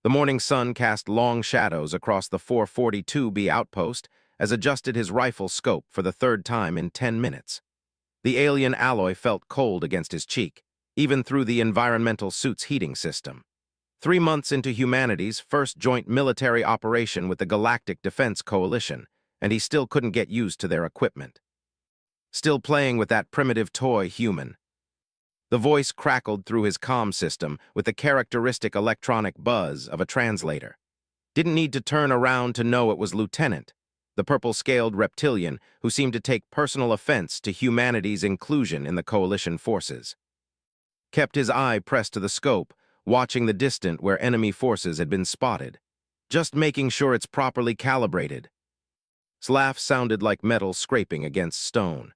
The morning sun cast long shadows across the 442B outpost as adjusted his rifle scope for the third time in 10 minutes. The alien alloy felt cold against his cheek, even through the environmental suit's heating system. 3 months into humanity's first joint military operation with the Galactic Defense Coalition, and he still couldn't get used to their equipment. Still playing with that primitive toy human. The voice crackled through his comm system with the characteristic electronic buzz of a translator. Didn't need to turn around to know it was Lieutenant, the purple-scaled reptilian who seemed to take personal offense to humanity's inclusion in the coalition forces. Kept his eye pressed to the scope, watching the distant where enemy forces had been spotted, just making sure it's properly calibrated. Slaff sounded like metal scraping against stone.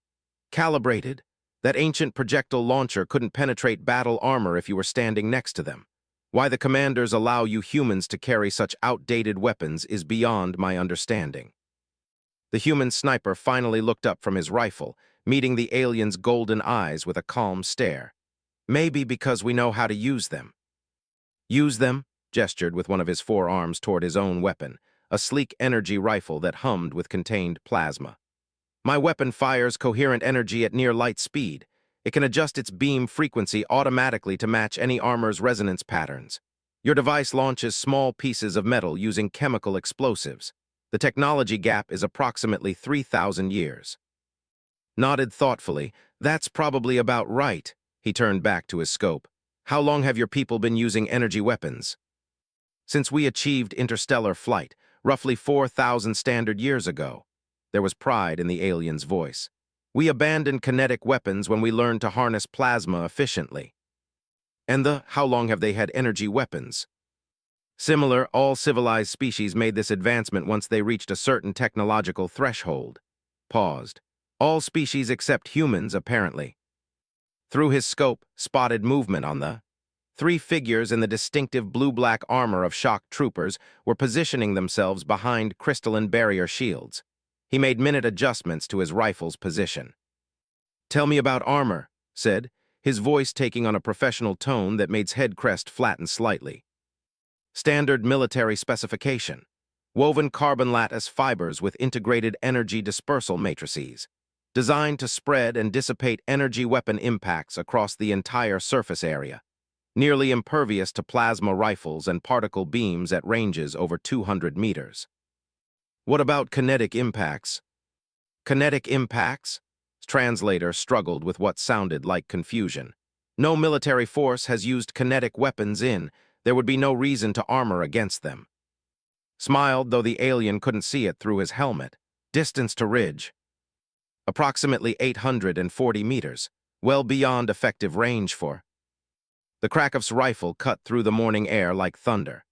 Calibrated? That ancient projectile launcher couldn't penetrate battle armor if you were standing next to them. Why the commanders allow you humans to carry such outdated weapons is beyond my understanding. The human sniper finally looked up from his rifle, meeting the alien's golden eyes with a calm stare. Maybe because we know how to use them. Use them? Gestured with one of his forearms toward his own weapon, a sleek energy rifle that hummed with contained plasma. My weapon fires coherent energy at near light speed. It can adjust its beam frequency automatically to match any armor's resonance patterns. Your device launches small pieces of metal using chemical explosives. The technology gap is approximately 3,000 years. Nodded thoughtfully. That's probably about right. He turned back to his scope. How long have your people been using energy weapons? Since we achieved interstellar flight, roughly 4,000 standard years ago. There was pride in the alien's voice. We abandoned kinetic weapons when we learned to harness plasma efficiently. And how long have they had energy weapons? Similar, all civilized species made this advancement once they reached a certain technological threshold. Paused. All species except humans, apparently. Through his scope, spotted movement on the 3 figures in the distinctive blue-black armor of shock troopers were positioning themselves behind crystalline barrier shields. He made minute adjustments to his rifle's position. "Tell me about armor," said, his voice taking on a professional tone that made his head crest flatten slightly. Standard military specification. Woven carbon lattice fibers with integrated energy dispersal matrices. Designed to spread and dissipate energy weapon impacts across the entire surface area. Nearly impervious to plasma rifles and particle beams at ranges over 200 meters. What about kinetic impacts? Kinetic impacts? Translator struggled with what sounded like confusion. No military force has used kinetic weapons there would be no reason to armor against them. Smiled, though the alien couldn't see it through his helmet. Distance to ridge. Approximately 840 meters, well beyond effective range for. The crack of his rifle cut through the morning air like thunder.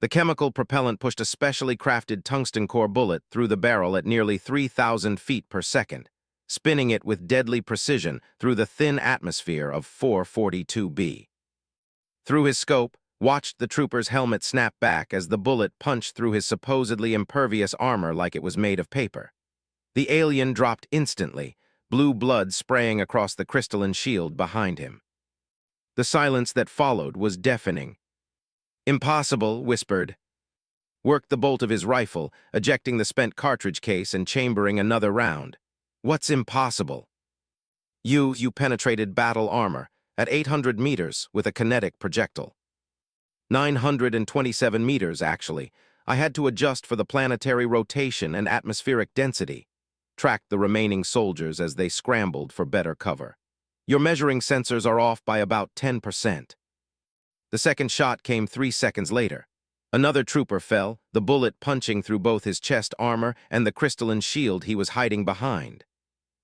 The chemical propellant pushed a specially crafted tungsten core bullet through the barrel at nearly 3,000 feet per second, spinning it with deadly precision through the thin atmosphere of 442B. Through his scope, watched the trooper's helmet snap back as the bullet punched through his supposedly impervious armor like it was made of paper. The alien dropped instantly, blue blood spraying across the crystalline shield behind him. The silence that followed was deafening. "Impossible," whispered. Worked the bolt of his rifle, ejecting the spent cartridge case and chambering another round. "What's impossible?" You penetrated battle armor at 800 meters with a kinetic projectile. 927 meters, actually. I had to adjust for the planetary rotation and atmospheric density. Tracked the remaining soldiers as they scrambled for better cover. Your measuring sensors are off by about 10%. The second shot came 3 seconds later. Another trooper fell, the bullet punching through both his chest armor and the crystalline shield he was hiding behind.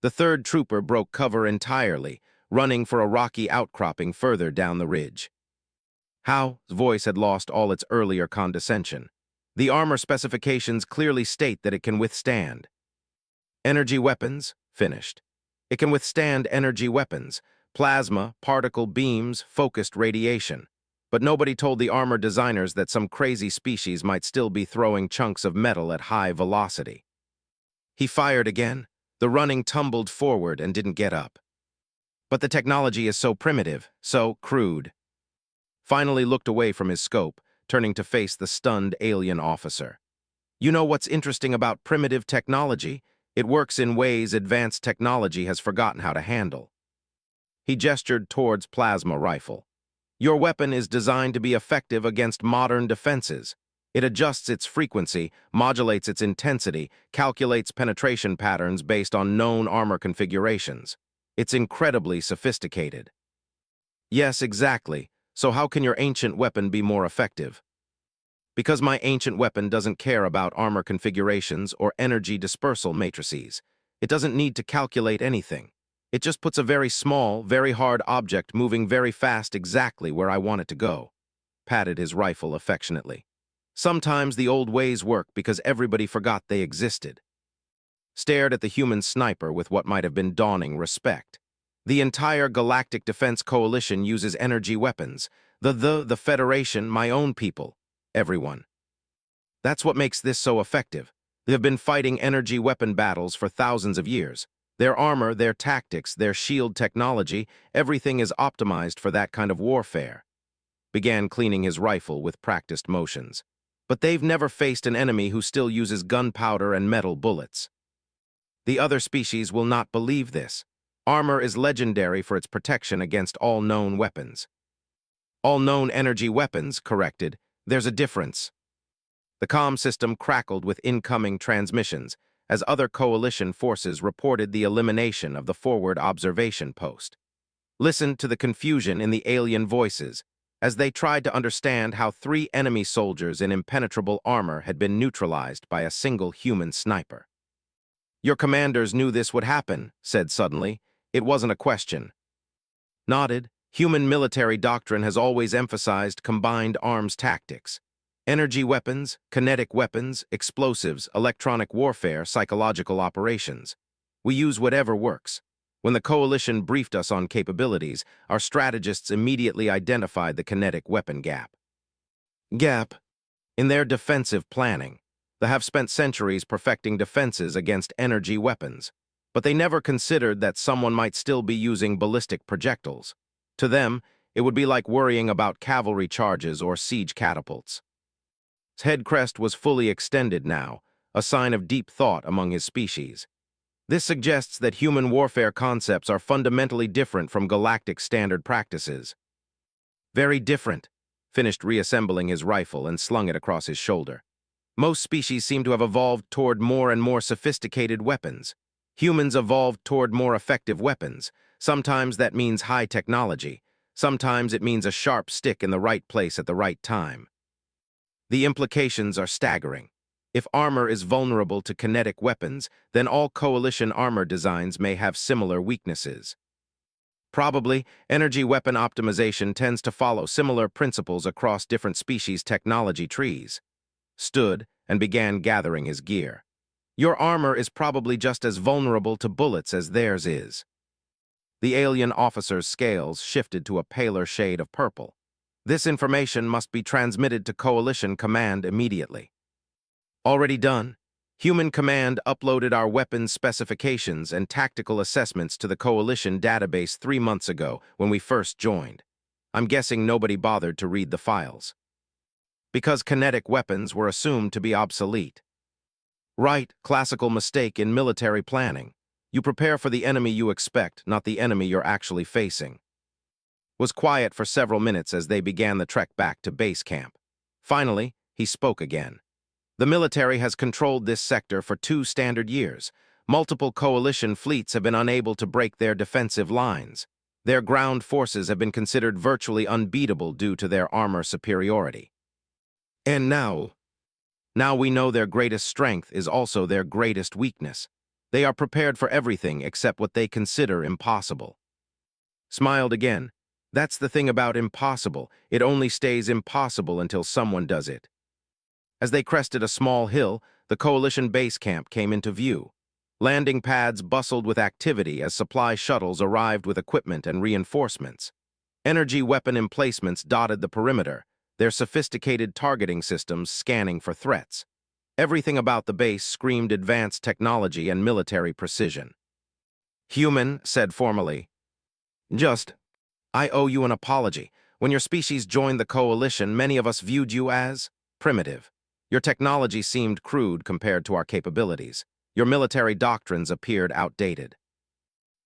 The third trooper broke cover entirely, running for a rocky outcropping further down the ridge. His voice had lost all its earlier condescension. The armor specifications clearly state that it can withstand. Energy weapons, finished. It can withstand energy weapons, plasma, particle beams, focused radiation. But nobody told the armor designers that some crazy species might still be throwing chunks of metal at high velocity. He fired again. The running tumbled forward and didn't get up. But the technology is so primitive, so crude. Finally looked away from his scope, turning to face the stunned alien officer. You know what's interesting about primitive technology? It works in ways advanced technology has forgotten how to handle. He gestured towards plasma rifle. Your weapon is designed to be effective against modern defenses. It adjusts its frequency, modulates its intensity, calculates penetration patterns based on known armor configurations. It's incredibly sophisticated. Yes, exactly. So how can your ancient weapon be more effective? Because my ancient weapon doesn't care about armor configurations or energy dispersal matrices. It doesn't need to calculate anything. It just puts a very small, very hard object moving very fast exactly where I want it to go. Patted his rifle affectionately. Sometimes the old ways work because everybody forgot they existed. Stared at the human sniper with what might have been dawning respect. The entire Galactic Defense Coalition uses energy weapons. The Federation, my own people. Everyone. That's what makes this so effective. They have been fighting energy weapon battles for thousands of years. Their armor, their tactics, their shield technology, everything is optimized for that kind of warfare. Began cleaning his rifle with practiced motions. But they've never faced an enemy who still uses gunpowder and metal bullets. The other species will not believe this. Armor is legendary for its protection against all known weapons. All known energy weapons, corrected. There's a difference. The comm system crackled with incoming transmissions as other coalition forces reported the elimination of the forward observation post. Listen to the confusion in the alien voices as they tried to understand how 3 enemy soldiers in impenetrable armor had been neutralized by a single human sniper. Your commanders knew this would happen, said suddenly. It wasn't a question. Nodded. Human military doctrine has always emphasized combined arms tactics. Energy weapons, kinetic weapons, explosives, electronic warfare, psychological operations. We use whatever works. When the coalition briefed us on capabilities, our strategists immediately identified the kinetic weapon gap. In their defensive planning. They have spent centuries perfecting defenses against energy weapons, but they never considered that someone might still be using ballistic projectiles. To them, it would be like worrying about cavalry charges or siege catapults. His head crest was fully extended now, a sign of deep thought among his species. This suggests that human warfare concepts are fundamentally different from galactic standard practices. Very different. Finished reassembling his rifle and slung it across his shoulder. Most species seem to have evolved toward more and more sophisticated weapons. Humans evolved toward more effective weapons. Sometimes that means high technology. Sometimes it means a sharp stick in the right place at the right time. The implications are staggering. If armor is vulnerable to kinetic weapons, then all coalition armor designs may have similar weaknesses. Probably, energy weapon optimization tends to follow similar principles across different species' technology trees. Stood and began gathering his gear. Your armor is probably just as vulnerable to bullets as theirs is. The alien officer's scales shifted to a paler shade of purple. This information must be transmitted to Coalition Command immediately. Already done. Human Command uploaded our weapons specifications and tactical assessments to the Coalition database 3 months ago when we first joined. I'm guessing nobody bothered to read the files. Because kinetic weapons were assumed to be obsolete. Right, classical mistake in military planning. You prepare for the enemy you expect, not the enemy you're actually facing. Was quiet for several minutes as they began the trek back to base camp. Finally, he spoke again. The military has controlled this sector for 2 standard years. Multiple coalition fleets have been unable to break their defensive lines. Their ground forces have been considered virtually unbeatable due to their armor superiority. And now we know their greatest strength is also their greatest weakness. They are prepared for everything except what they consider impossible. Smiled again. That's the thing about impossible. It only stays impossible until someone does it. As they crested a small hill, the coalition base camp came into view. Landing pads bustled with activity as supply shuttles arrived with equipment and reinforcements. Energy weapon emplacements dotted the perimeter, their sophisticated targeting systems scanning for threats. Everything about the base screamed advanced technology and military precision. Human said formally, I owe you an apology. When your species joined the coalition, many of us viewed you as primitive. Your technology seemed crude compared to our capabilities. Your military doctrines appeared outdated.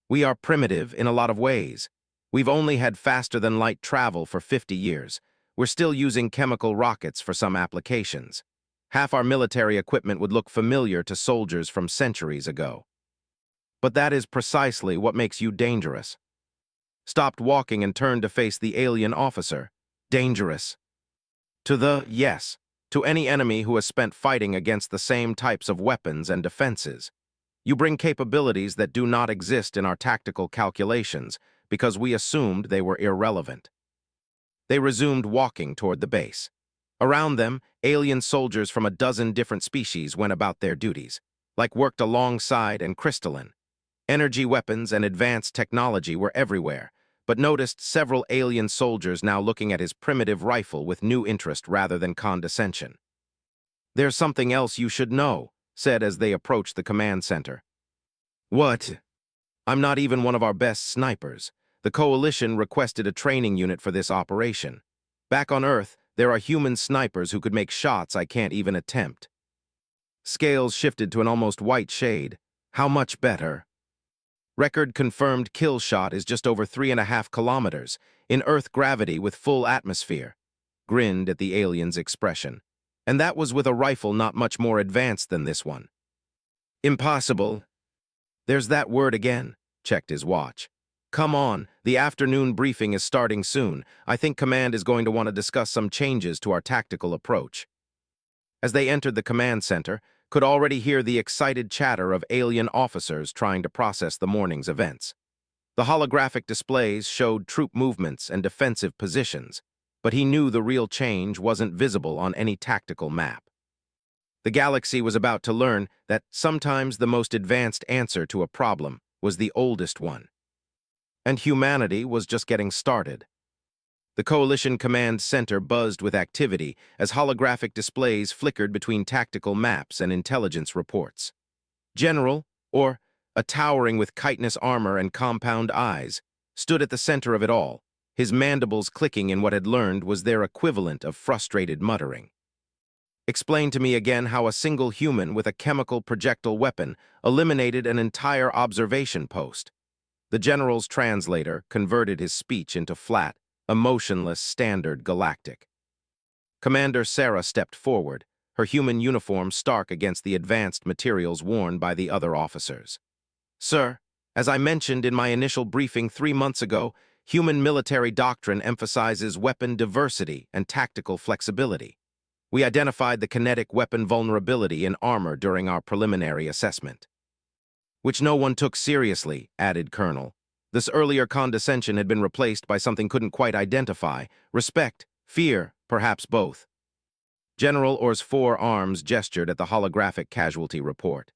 We are primitive in a lot of ways. We've only had faster-than-light travel for 50 years. We're still using chemical rockets for some applications. Half our military equipment would look familiar to soldiers from centuries ago. But that is precisely what makes you dangerous. Stopped walking and turned to face the alien officer. Dangerous. Yes, to any enemy who has spent fighting against the same types of weapons and defenses. You bring capabilities that do not exist in our tactical calculations because we assumed they were irrelevant. They resumed walking toward the base. Around them, alien soldiers from a dozen different species went about their duties, like worked alongside and crystalline. Energy weapons and advanced technology were everywhere, but noticed several alien soldiers now looking at his primitive rifle with new interest rather than condescension. "There's something else you should know," said as they approached the command center. "What?" "I'm not even one of our best snipers. The Coalition requested a training unit for this operation. Back on Earth, there are human snipers who could make shots I can't even attempt." Scales shifted to an almost white shade. "How much better?" "Record-confirmed kill shot is just over 3.5 kilometers, in Earth gravity with full atmosphere." Grinned at the alien's expression. "And that was with a rifle not much more advanced than this one." "Impossible." "There's that word again," checked his watch. "Come on, the afternoon briefing is starting soon. I think Command is going to want to discuss some changes to our tactical approach." As they entered the command center, could already hear the excited chatter of alien officers trying to process the morning's events. The holographic displays showed troop movements and defensive positions, but he knew the real change wasn't visible on any tactical map. The galaxy was about to learn that sometimes the most advanced answer to a problem was the oldest one. And humanity was just getting started. The Coalition Command Center buzzed with activity as holographic displays flickered between tactical maps and intelligence reports. General, or a towering with chitinous armor and compound eyes, stood at the center of it all, his mandibles clicking in what had learned was their equivalent of frustrated muttering. "Explain to me again how a single human with a chemical projectile weapon eliminated an entire observation post." The general's translator converted his speech into flat, emotionless standard galactic. Commander Sarah stepped forward, her human uniform stark against the advanced materials worn by the other officers. "Sir, as I mentioned in my initial briefing 3 months ago, human military doctrine emphasizes weapon diversity and tactical flexibility. We identified the kinetic weapon vulnerability in armor during our preliminary assessment." "Which no one took seriously," added Colonel. This earlier condescension had been replaced by something couldn't quite identify: respect, fear, perhaps both. General Orr's 4 arms gestured at the holographic casualty report.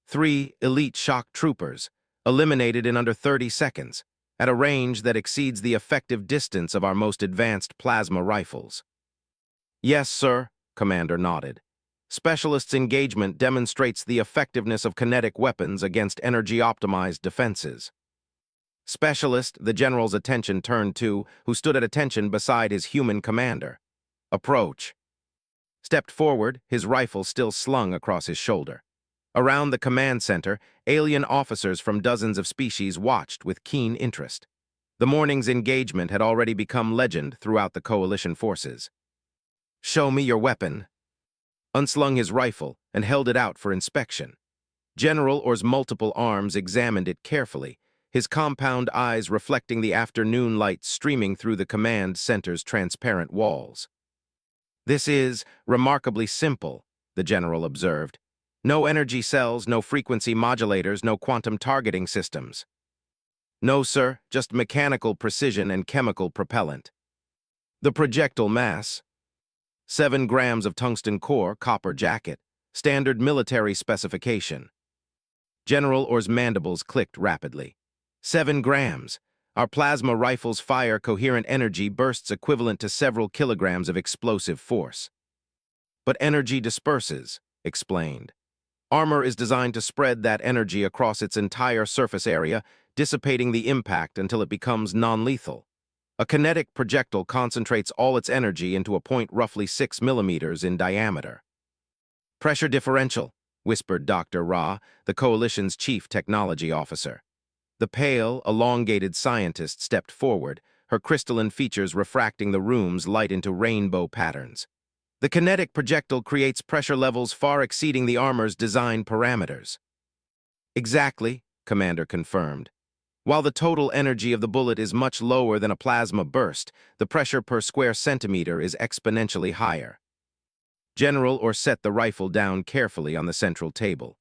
3 elite shock troopers, eliminated in under 30 seconds, at a range that exceeds the effective distance of our most advanced plasma rifles. "Yes, sir," Commander nodded. "Specialists' engagement demonstrates the effectiveness of kinetic weapons against energy-optimized defenses." Specialist, the general's attention turned to, who stood at attention beside his human commander. "Approach." Stepped forward, his rifle still slung across his shoulder. Around the command center, alien officers from dozens of species watched with keen interest. The morning's engagement had already become legend throughout the coalition forces. "Show me your weapon." Unslung his rifle and held it out for inspection. General Orr's multiple arms examined it carefully, his compound eyes reflecting the afternoon light streaming through the command center's transparent walls. "This is remarkably simple," the general observed. "No energy cells, no frequency modulators, no quantum targeting systems." "No, sir, just mechanical precision and chemical propellant." "The projectile mass?" 7 grams of tungsten core, copper jacket, standard military specification." General Orr's mandibles clicked rapidly. 7 grams. Our plasma rifles fire coherent energy bursts equivalent to several kilograms of explosive force. "But energy disperses," explained. "Armor is designed to spread that energy across its entire surface area, dissipating the impact until it becomes non-lethal. A kinetic projectile concentrates all its energy into a point roughly 6 millimeters in diameter. Pressure differential, whispered Dr. Ra, the coalition's chief technology officer. The pale, elongated scientist stepped forward, her crystalline features refracting the room's light into rainbow patterns. The kinetic projectile creates pressure levels far exceeding the armor's design parameters. Exactly, Commander confirmed. While the total energy of the bullet is much lower than a plasma burst, the pressure per square centimeter is exponentially higher. General or set the rifle down carefully on the central table.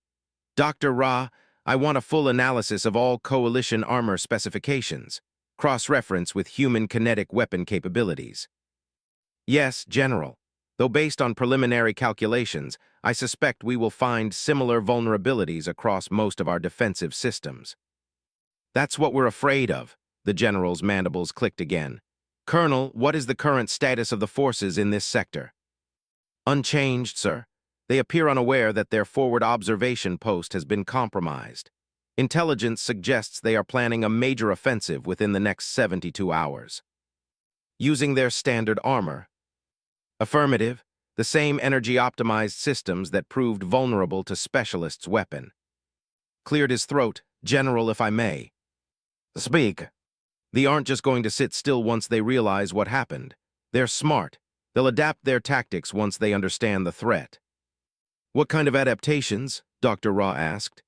Dr. Ra, I want a full analysis of all coalition armor specifications, cross-reference with human kinetic weapon capabilities. Yes, General. Though based on preliminary calculations, I suspect we will find similar vulnerabilities across most of our defensive systems. That's what we're afraid of, the General's mandibles clicked again. Colonel, what is the current status of the forces in this sector? Unchanged, sir. They appear unaware that their forward observation post has been compromised. Intelligence suggests they are planning a major offensive within the next 72 hours. Using their standard armor. Affirmative, the same energy-optimized systems that proved vulnerable to Specialist's weapon. Cleared his throat, General, if I may. Speak. They aren't just going to sit still once they realize what happened. They're smart. They'll adapt their tactics once they understand the threat. What kind of adaptations? Dr. Ra asked.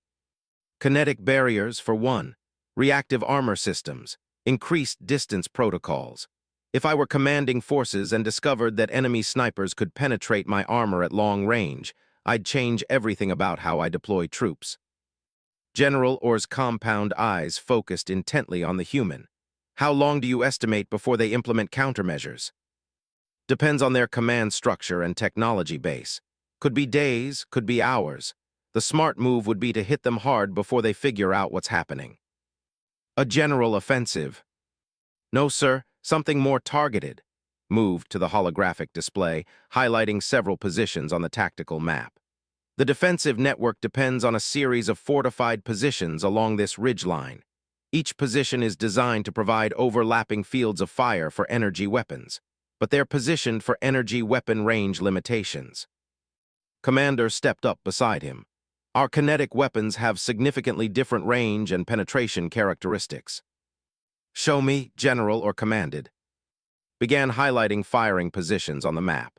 Kinetic barriers, for one. Reactive armor systems. Increased distance protocols. If I were commanding forces and discovered that enemy snipers could penetrate my armor at long range, I'd change everything about how I deploy troops. General Orr's compound eyes focused intently on the human. How long do you estimate before they implement countermeasures? Depends on their command structure and technology base. Could be days, could be hours. The smart move would be to hit them hard before they figure out what's happening. A general offensive. No, sir, something more targeted. Moved to the holographic display, highlighting several positions on the tactical map. The defensive network depends on a series of fortified positions along this ridgeline. Each position is designed to provide overlapping fields of fire for energy weapons, but they're positioned for energy weapon range limitations. Commander stepped up beside him. Our kinetic weapons have significantly different range and penetration characteristics. Show me, General, or commanded. Began highlighting firing positions on the map.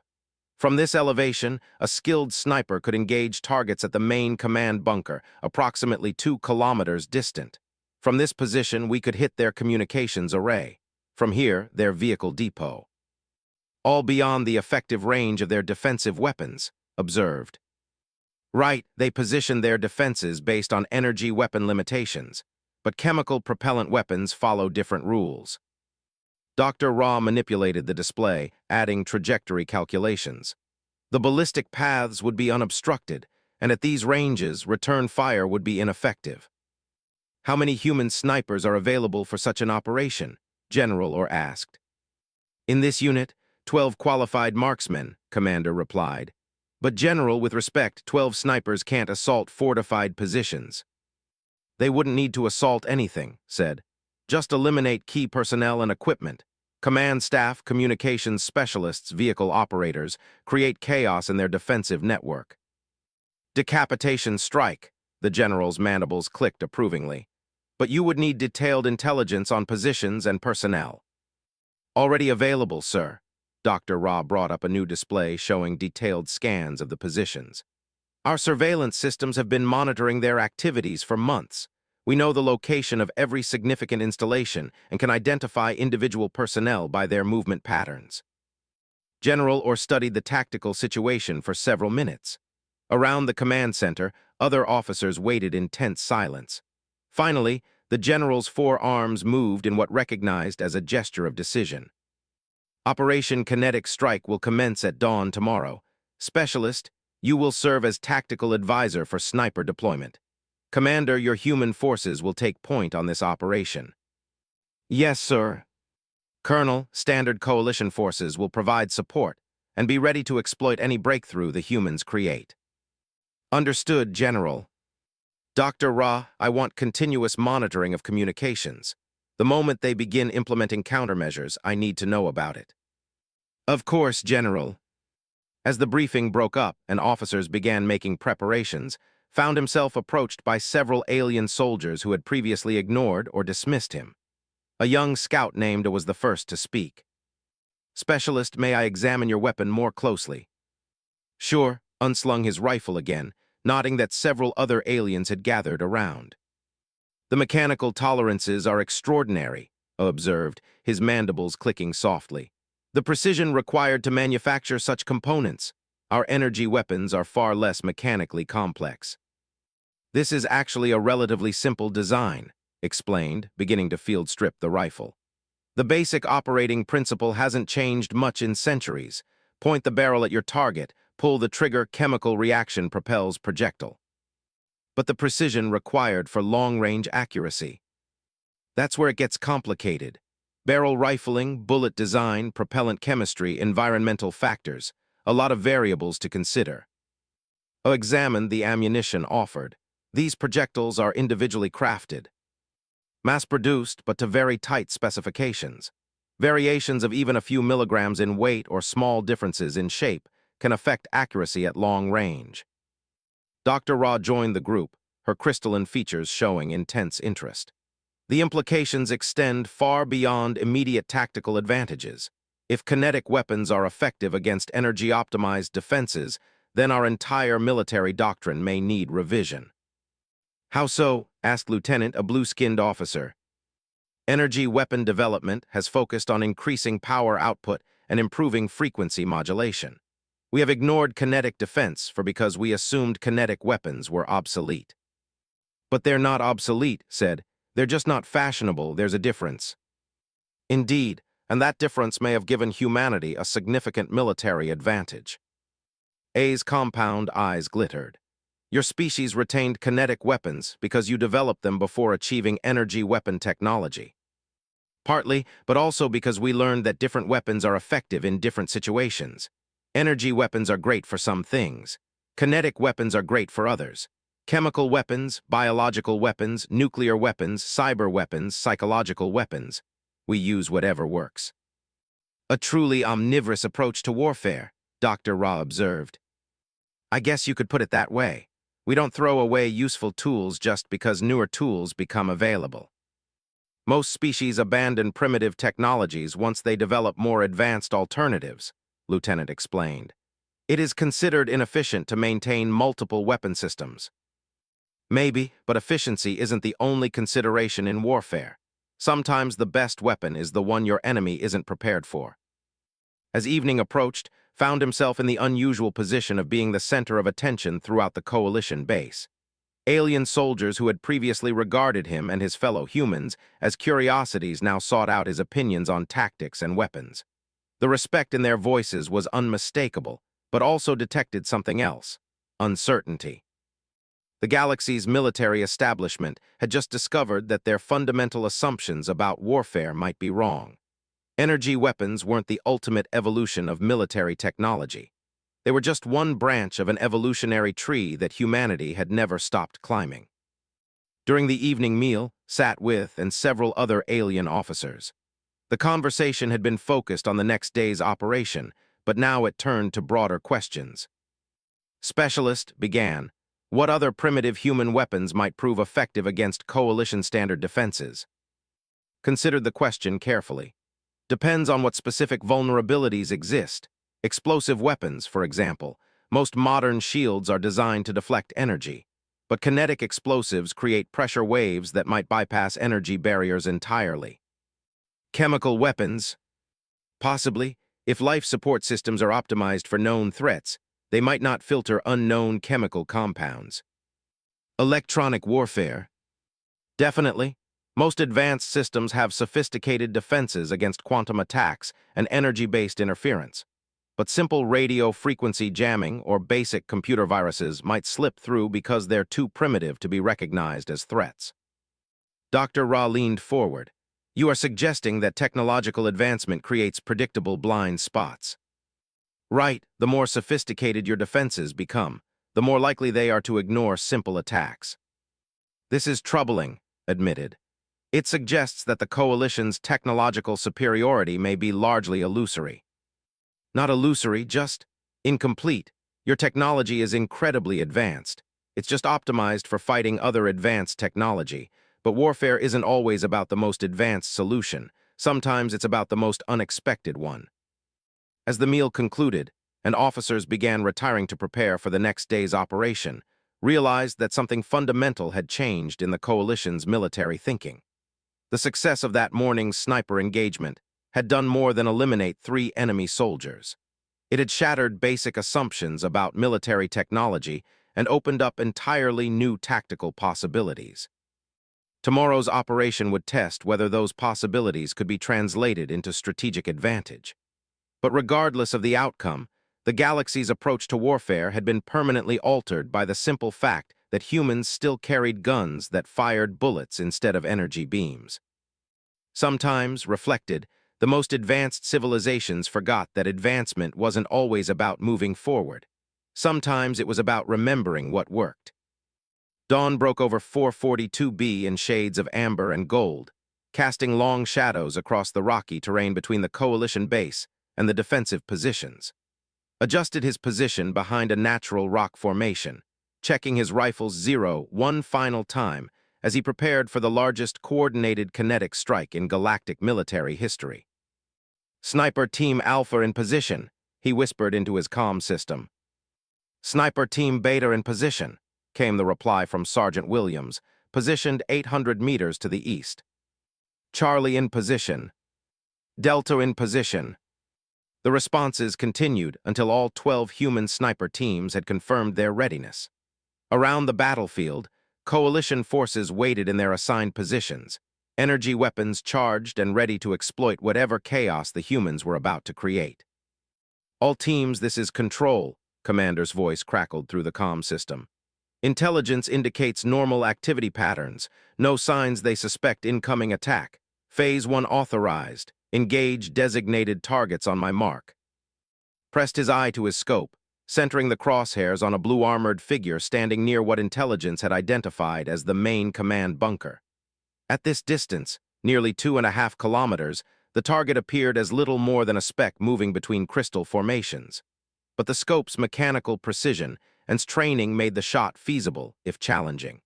From this elevation, a skilled sniper could engage targets at the main command bunker, approximately 2 kilometers distant. From this position, we could hit their communications array. From here, their vehicle depot. All beyond the effective range of their defensive weapons, observed. Right, they position their defenses based on energy weapon limitations, but chemical propellant weapons follow different rules. Dr. Ra manipulated the display, adding trajectory calculations. The ballistic paths would be unobstructed, and at these ranges, return fire would be ineffective. How many human snipers are available for such an operation? General Orr asked. In this unit, 12 qualified marksmen, Commander replied. But General, with respect, 12 snipers can't assault fortified positions. They wouldn't need to assault anything, said. Just eliminate key personnel and equipment. Command staff, communications specialists, vehicle operators, create chaos in their defensive network. Decapitation strike, the General's mandibles clicked approvingly. But you would need detailed intelligence on positions and personnel. Already available, sir. Dr. Ra brought up a new display showing detailed scans of the positions. Our surveillance systems have been monitoring their activities for months. We know the location of every significant installation and can identify individual personnel by their movement patterns. General Orr studied the tactical situation for several minutes. Around the command center, other officers waited in tense silence. Finally, the General's 4 arms moved in what recognized as a gesture of decision. Operation Kinetic Strike will commence at dawn tomorrow. Specialist, you will serve as tactical advisor for sniper deployment. Commander, your human forces will take point on this operation. Yes, sir. Colonel, standard coalition forces will provide support and be ready to exploit any breakthrough the humans create. Understood, General. Dr. Ra, I want continuous monitoring of communications. The moment they begin implementing countermeasures, I need to know about it. Of course, General. As the briefing broke up and officers began making preparations, found himself approached by several alien soldiers who had previously ignored or dismissed him. A young scout named was the first to speak. Specialist, may I examine your weapon more closely? Sure, unslung his rifle again, nodding that several other aliens had gathered around. The mechanical tolerances are extraordinary, observed, his mandibles clicking softly. The precision required to manufacture such components. Our energy weapons are far less mechanically complex. This is actually a relatively simple design, explained, beginning to field strip the rifle. The basic operating principle hasn't changed much in centuries. Point the barrel at your target, pull the trigger, chemical reaction propels projectile. But the precision required for long-range accuracy. That's where it gets complicated. Barrel rifling, bullet design, propellant chemistry, environmental factors, a lot of variables to consider. Examine the ammunition offered. These projectiles are individually crafted. Mass-produced, but to very tight specifications. Variations of even a few milligrams in weight or small differences in shape can affect accuracy at long range. Dr. Ra joined the group, her crystalline features showing intense interest. The implications extend far beyond immediate tactical advantages. If kinetic weapons are effective against energy-optimized defenses, then our entire military doctrine may need revision. How so? Asked Lieutenant, a blue-skinned officer. Energy weapon development has focused on increasing power output and improving frequency modulation. We have ignored kinetic defense because we assumed kinetic weapons were obsolete. But they're not obsolete, said. They're just not fashionable. There's a difference. Indeed, and that difference may have given humanity a significant military advantage. A's compound eyes glittered. Your species retained kinetic weapons because you developed them before achieving energy weapon technology. Partly, but also because we learned that different weapons are effective in different situations. Energy weapons are great for some things. Kinetic weapons are great for others. Chemical weapons, biological weapons, nuclear weapons, cyber weapons, psychological weapons. We use whatever works. A truly omnivorous approach to warfare, Dr. Ra observed. I guess you could put it that way. We don't throw away useful tools just because newer tools become available. Most species abandon primitive technologies once they develop more advanced alternatives, Lieutenant explained. It is considered inefficient to maintain multiple weapon systems. Maybe, but efficiency isn't the only consideration in warfare. Sometimes the best weapon is the one your enemy isn't prepared for. As evening approached, found himself in the unusual position of being the center of attention throughout the coalition base. Alien soldiers who had previously regarded him and his fellow humans as curiosities now sought out his opinions on tactics and weapons. The respect in their voices was unmistakable, but also detected something else: uncertainty. The galaxy's military establishment had just discovered that their fundamental assumptions about warfare might be wrong. Energy weapons weren't the ultimate evolution of military technology. They were just one branch of an evolutionary tree that humanity had never stopped climbing. During the evening meal, sat with and several other alien officers. The conversation had been focused on the next day's operation, but now it turned to broader questions. Specialist began. What other primitive human weapons might prove effective against coalition standard defenses? Considered the question carefully. Depends on what specific vulnerabilities exist. Explosive weapons, for example. Most modern shields are designed to deflect energy, but kinetic explosives create pressure waves that might bypass energy barriers entirely. Chemical weapons? Possibly. If life support systems are optimized for known threats, they might not filter unknown chemical compounds. Electronic warfare? Definitely. Most advanced systems have sophisticated defenses against quantum attacks and energy-based interference. But simple radio frequency jamming or basic computer viruses might slip through because they're too primitive to be recognized as threats. Dr. Ra leaned forward. You are suggesting that technological advancement creates predictable blind spots. Right, the more sophisticated your defenses become, the more likely they are to ignore simple attacks. This is troubling, admitted. It suggests that the Coalition's technological superiority may be largely illusory. Not illusory, just incomplete. Your technology is incredibly advanced. It's just optimized for fighting other advanced technology. But warfare isn't always about the most advanced solution. Sometimes it's about the most unexpected one. As the meal concluded, and officers began retiring to prepare for the next day's operation, realized that something fundamental had changed in the Coalition's military thinking. The success of that morning's sniper engagement had done more than eliminate 3 enemy soldiers. It had shattered basic assumptions about military technology and opened up entirely new tactical possibilities. Tomorrow's operation would test whether those possibilities could be translated into strategic advantage. But regardless of the outcome, the galaxy's approach to warfare had been permanently altered by the simple fact that humans still carried guns that fired bullets instead of energy beams. Sometimes, reflected, the most advanced civilizations forgot that advancement wasn't always about moving forward. Sometimes it was about remembering what worked. Dawn broke over 442B in shades of amber and gold, casting long shadows across the rocky terrain between the Coalition base and the defensive positions. Adjusted his position behind a natural rock formation, checking his rifle's 0 one final time as he prepared for the largest coordinated kinetic strike in galactic military history. "Sniper Team Alpha in position," he whispered into his comm system. "Sniper Team Beta in position," came the reply from Sergeant Williams, positioned 800 meters to the east. "Charlie in position. Delta in position." The responses continued until all 12 human sniper teams had confirmed their readiness. Around the battlefield, Coalition forces waited in their assigned positions, energy weapons charged and ready to exploit whatever chaos the humans were about to create. "All teams, this is Control," Commander's voice crackled through the comm system. "Intelligence indicates normal activity patterns, no signs they suspect incoming attack. Phase 1 authorized. Engage designated targets on my mark." Pressed his eye to his scope, centering the crosshairs on a blue-armored figure standing near what intelligence had identified as the main command bunker. At this distance, nearly 2.5 kilometers, the target appeared as little more than a speck moving between crystal formations. But the scope's mechanical precision and training made the shot feasible, if challenging.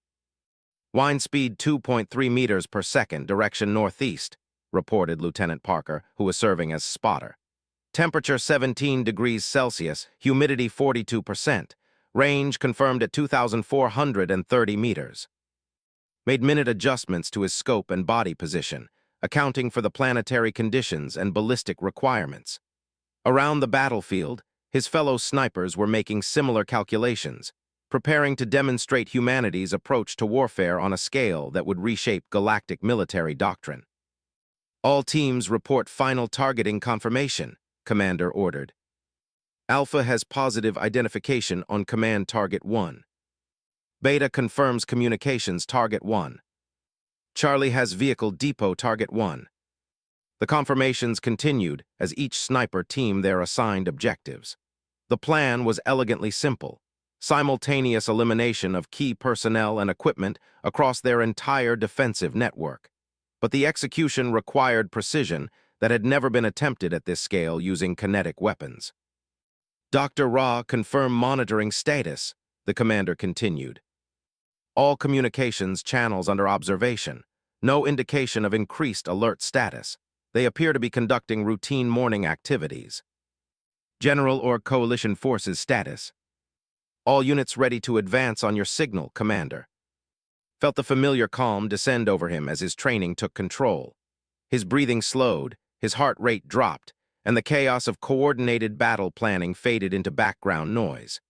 "Wind speed 2.3 meters per second, direction northeast," reported Lieutenant Parker, who was serving as spotter. "Temperature 17 degrees Celsius, humidity 42%, range confirmed at 2,430 meters. Made minute adjustments to his scope and body position, accounting for the planetary conditions and ballistic requirements. Around the battlefield, his fellow snipers were making similar calculations, preparing to demonstrate humanity's approach to warfare on a scale that would reshape galactic military doctrine. "All teams report final targeting confirmation," Commander ordered. "Alpha has positive identification on Command Target 1. Beta confirms communications Target 1. Charlie has vehicle depot Target 1. The confirmations continued as each sniper teamed their assigned objectives. The plan was elegantly simple: simultaneous elimination of key personnel and equipment across their entire defensive network. But the execution required precision that had never been attempted at this scale using kinetic weapons. "Dr. Ra confirmed monitoring status," the commander continued. "All communications channels under observation. No indication of increased alert status. They appear to be conducting routine morning activities. General or Coalition forces status. All units ready to advance on your signal, Commander." Felt the familiar calm descend over him as his training took control. His breathing slowed, his heart rate dropped, and the chaos of coordinated battle planning faded into background noise.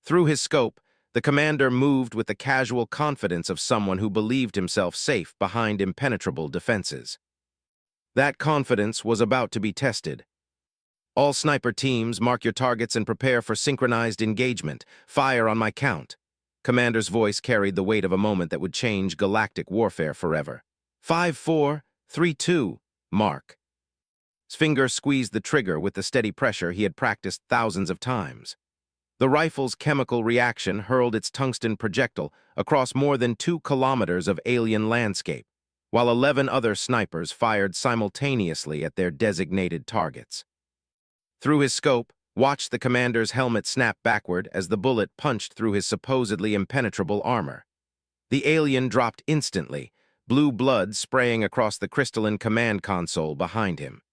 Through his scope, the commander moved with the casual confidence of someone who believed himself safe behind impenetrable defenses. That confidence was about to be tested. "All sniper teams, mark your targets and prepare for synchronized engagement. Fire on my count." Commander's voice carried the weight of a moment that would change galactic warfare forever. 5, 4, 3, 2, mark. His finger squeezed the trigger with the steady pressure he had practiced thousands of times. The rifle's chemical reaction hurled its tungsten projectile across more than 2 kilometers of alien landscape, while 11 other snipers fired simultaneously at their designated targets. Through his scope, watched the commander's helmet snap backward as the bullet punched through his supposedly impenetrable armor. The alien dropped instantly, blue blood spraying across the crystalline command console behind him.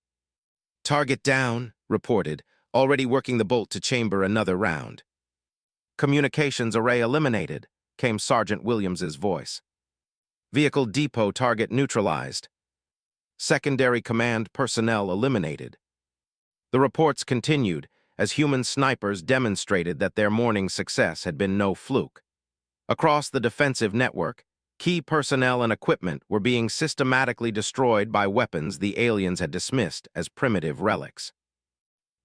"Target down," reported, already working the bolt to chamber another round. "Communications array eliminated," came Sergeant Williams's voice. "Vehicle depot target neutralized. Secondary command personnel eliminated." The reports continued as human snipers demonstrated that their morning success had been no fluke. Across the defensive network, key personnel and equipment were being systematically destroyed by weapons the aliens had dismissed as primitive relics.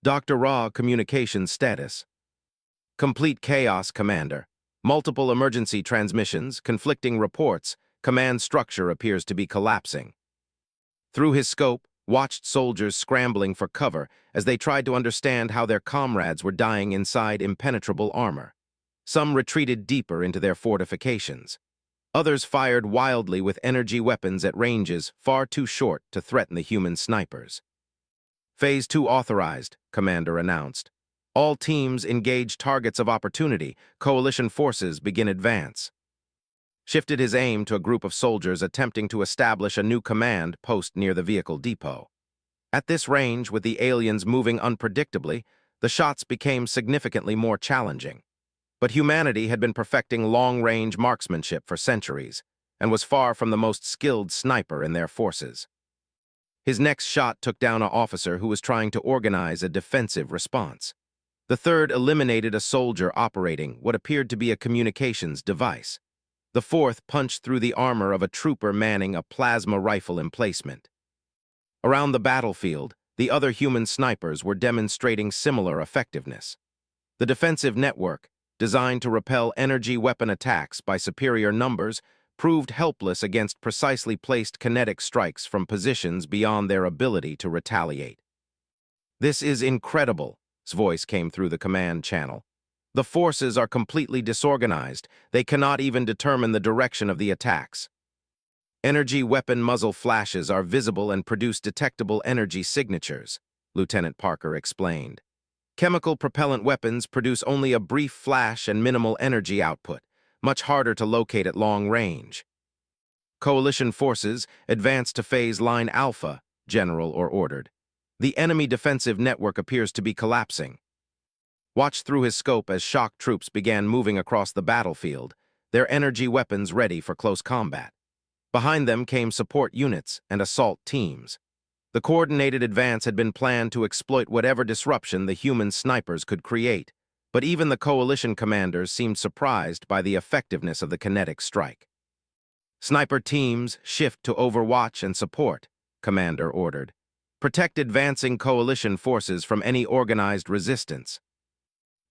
Dr. Ra communications status. Complete chaos, Commander. Multiple emergency transmissions, conflicting reports, command structure appears to be collapsing. Through his scope, watched soldiers scrambling for cover as they tried to understand how their comrades were dying inside impenetrable armor. Some retreated deeper into their fortifications. Others fired wildly with energy weapons at ranges far too short to threaten the human snipers. Phase 2 authorized, Commander announced. All teams engage targets of opportunity. Coalition forces begin advance. Shifted his aim to a group of soldiers attempting to establish a new command post near the vehicle depot. At this range, with the aliens moving unpredictably, the shots became significantly more challenging. But humanity had been perfecting long-range marksmanship for centuries, and was far from the most skilled sniper in their forces. His next shot took down an officer who was trying to organize a defensive response. The third eliminated a soldier operating what appeared to be a communications device. The fourth punched through the armor of a trooper manning a plasma rifle emplacement. Around the battlefield, the other human snipers were demonstrating similar effectiveness. The defensive network, designed to repel energy weapon attacks by superior numbers, proved helpless against precisely placed kinetic strikes from positions beyond their ability to retaliate. "This is incredible," his voice came through the command channel. "The forces are completely disorganized. They cannot even determine the direction of the attacks. Energy weapon muzzle flashes are visible and produce detectable energy signatures," Lieutenant Parker explained. "Chemical propellant weapons produce only a brief flash and minimal energy output, much harder to locate at long range." "Coalition forces advance to phase line Alpha," General ordered. "The enemy defensive network appears to be collapsing." Watched through his scope as shock troops began moving across the battlefield, their energy weapons ready for close combat. Behind them came support units and assault teams. The coordinated advance had been planned to exploit whatever disruption the human snipers could create, but even the coalition commanders seemed surprised by the effectiveness of the kinetic strike. "Sniper teams shift to overwatch and support," Commander ordered. "Protect advancing coalition forces from any organized resistance."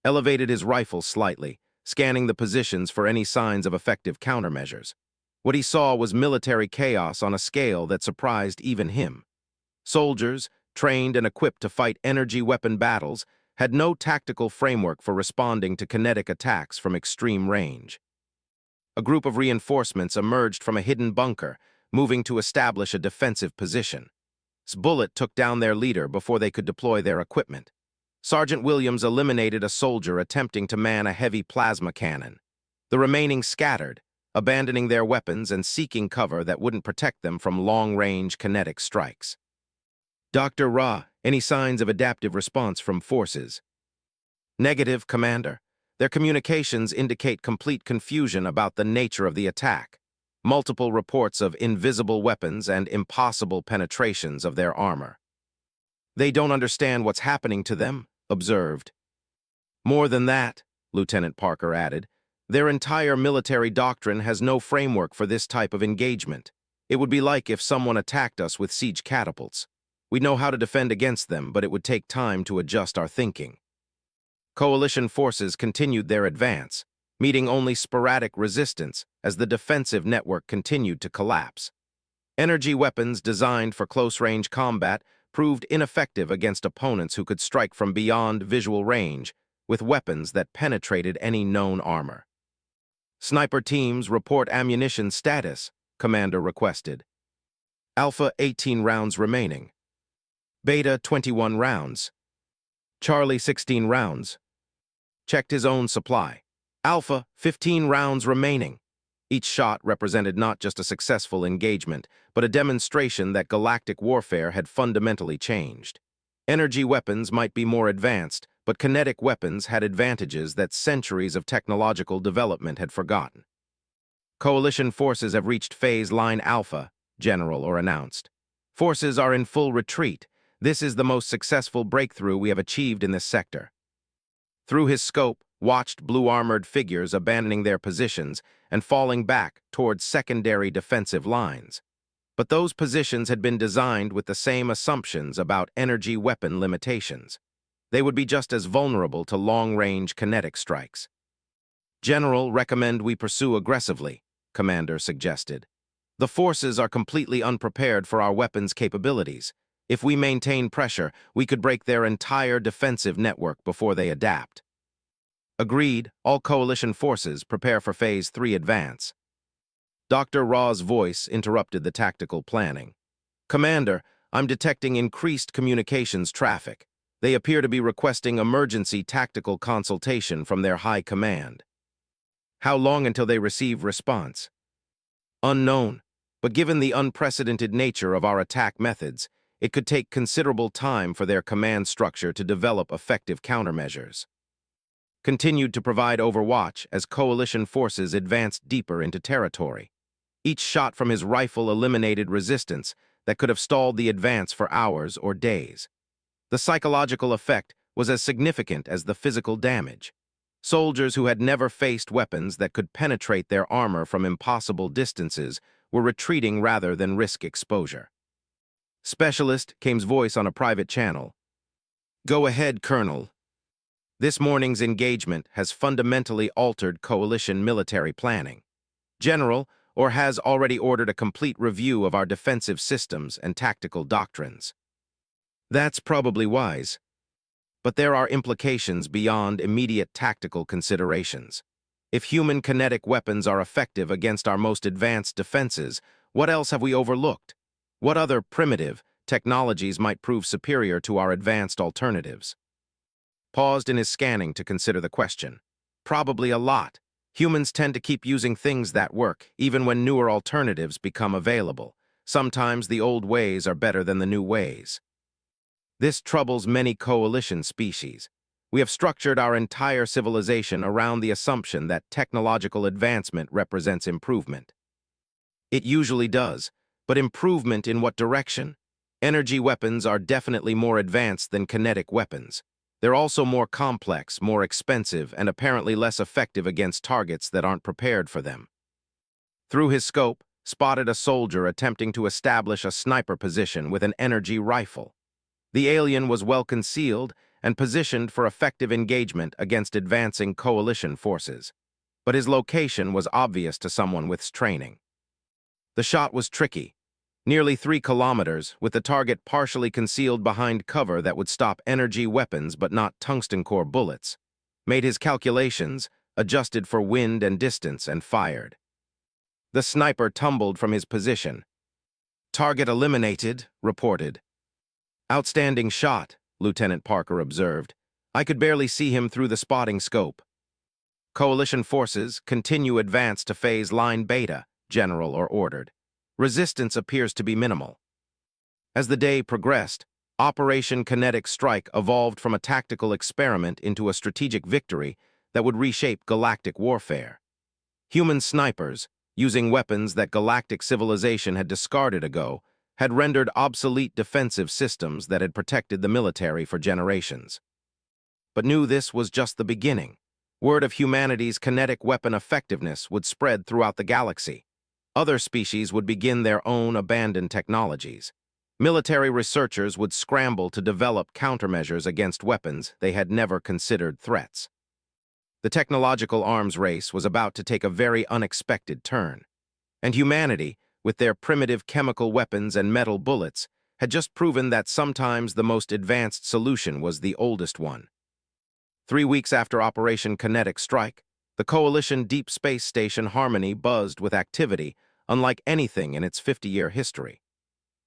Elevated his rifle slightly, scanning the positions for any signs of effective countermeasures. What he saw was military chaos on a scale that surprised even him. Soldiers, trained and equipped to fight energy weapon battles, had no tactical framework for responding to kinetic attacks from extreme range. A group of reinforcements emerged from a hidden bunker, moving to establish a defensive position. His bullet took down their leader before they could deploy their equipment. Sergeant Williams eliminated a soldier attempting to man a heavy plasma cannon. The remaining scattered, abandoning their weapons and seeking cover that wouldn't protect them from long-range kinetic strikes. "Dr. Ra, any signs of adaptive response from forces?" "Negative, Commander. Their communications indicate complete confusion about the nature of the attack. Multiple reports of invisible weapons and impossible penetrations of their armor." "They don't understand what's happening to them," observed. "More than that," Lieutenant Parker added, "their entire military doctrine has no framework for this type of engagement. It would be like if someone attacked us with siege catapults. We know how to defend against them, but it would take time to adjust our thinking." Coalition forces continued their advance, meeting only sporadic resistance as the defensive network continued to collapse. Energy weapons designed for close-range combat proved ineffective against opponents who could strike from beyond visual range with weapons that penetrated any known armor. "Sniper teams report ammunition status," Commander requested. Alpha 18 rounds remaining. Beta 21 rounds. Charlie 16 rounds. Checked his own supply. Alpha 15 rounds remaining. Each shot represented not just a successful engagement, but a demonstration that galactic warfare had fundamentally changed. Energy weapons might be more advanced, but kinetic weapons had advantages that centuries of technological development had forgotten. Coalition forces have reached phase line Alpha, General or announced. Forces are in full retreat. This is the most successful breakthrough we have achieved in this sector. Through his scope, watched blue-armored figures abandoning their positions and falling back towards secondary defensive lines. But those positions had been designed with the same assumptions about energy weapon limitations. They would be just as vulnerable to long-range kinetic strikes. General, recommend we pursue aggressively, Commander suggested. The forces are completely unprepared for our weapons' capabilities. If we maintain pressure, we could break their entire defensive network before they adapt. Agreed, all coalition forces prepare for Phase 3 advance. Dr. Raw's voice interrupted the tactical planning. Commander, I'm detecting increased communications traffic. They appear to be requesting emergency tactical consultation from their high command. How long until they receive response? Unknown, but given the unprecedented nature of our attack methods, it could take considerable time for their command structure to develop effective countermeasures. Continued to provide overwatch as coalition forces advanced deeper into territory. Each shot from his rifle eliminated resistance that could have stalled the advance for hours or days. The psychological effect was as significant as the physical damage. Soldiers who had never faced weapons that could penetrate their armor from impossible distances were retreating rather than risk exposure. Specialist came's voice on a private channel. Go ahead, Colonel. This morning's engagement has fundamentally altered coalition military planning. General, or has already ordered a complete review of our defensive systems and tactical doctrines. That's probably wise. But there are implications beyond immediate tactical considerations. If human kinetic weapons are effective against our most advanced defenses, what else have we overlooked? What other primitive technologies might prove superior to our advanced alternatives? Paused in his scanning to consider the question. Probably a lot. Humans tend to keep using things that work, even when newer alternatives become available. Sometimes the old ways are better than the new ways. This troubles many coalition species. We have structured our entire civilization around the assumption that technological advancement represents improvement. It usually does, but improvement in what direction? Energy weapons are definitely more advanced than kinetic weapons. They're also more complex, more expensive, and apparently less effective against targets that aren't prepared for them. Through his scope, spotted a soldier attempting to establish a sniper position with an energy rifle. The alien was well concealed and positioned for effective engagement against advancing coalition forces. But his location was obvious to someone with training. The shot was tricky. Nearly 3 kilometers, with the target partially concealed behind cover that would stop energy weapons but not tungsten core bullets. Made his calculations, adjusted for wind and distance, and fired. The sniper tumbled from his position. Target eliminated, reported. Outstanding shot, Lieutenant Parker observed. I could barely see him through the spotting scope. Coalition forces continue advance to phase line Beta, General ordered. Resistance appears to be minimal. As the day progressed, Operation Kinetic Strike evolved from a tactical experiment into a strategic victory that would reshape galactic warfare. Human snipers, using weapons that galactic civilization had discarded ago, had rendered obsolete defensive systems that had protected the military for generations. But knew this was just the beginning. Word of humanity's kinetic weapon effectiveness would spread throughout the galaxy. Other species would begin their own abandoned technologies. Military researchers would scramble to develop countermeasures against weapons they had never considered threats. The technological arms race was about to take a very unexpected turn. And humanity, with their primitive chemical weapons and metal bullets, had just proven that sometimes the most advanced solution was the oldest one. 3 weeks after Operation Kinetic Strike, the Coalition Deep Space Station Harmony buzzed with activity unlike anything in its 50-year history.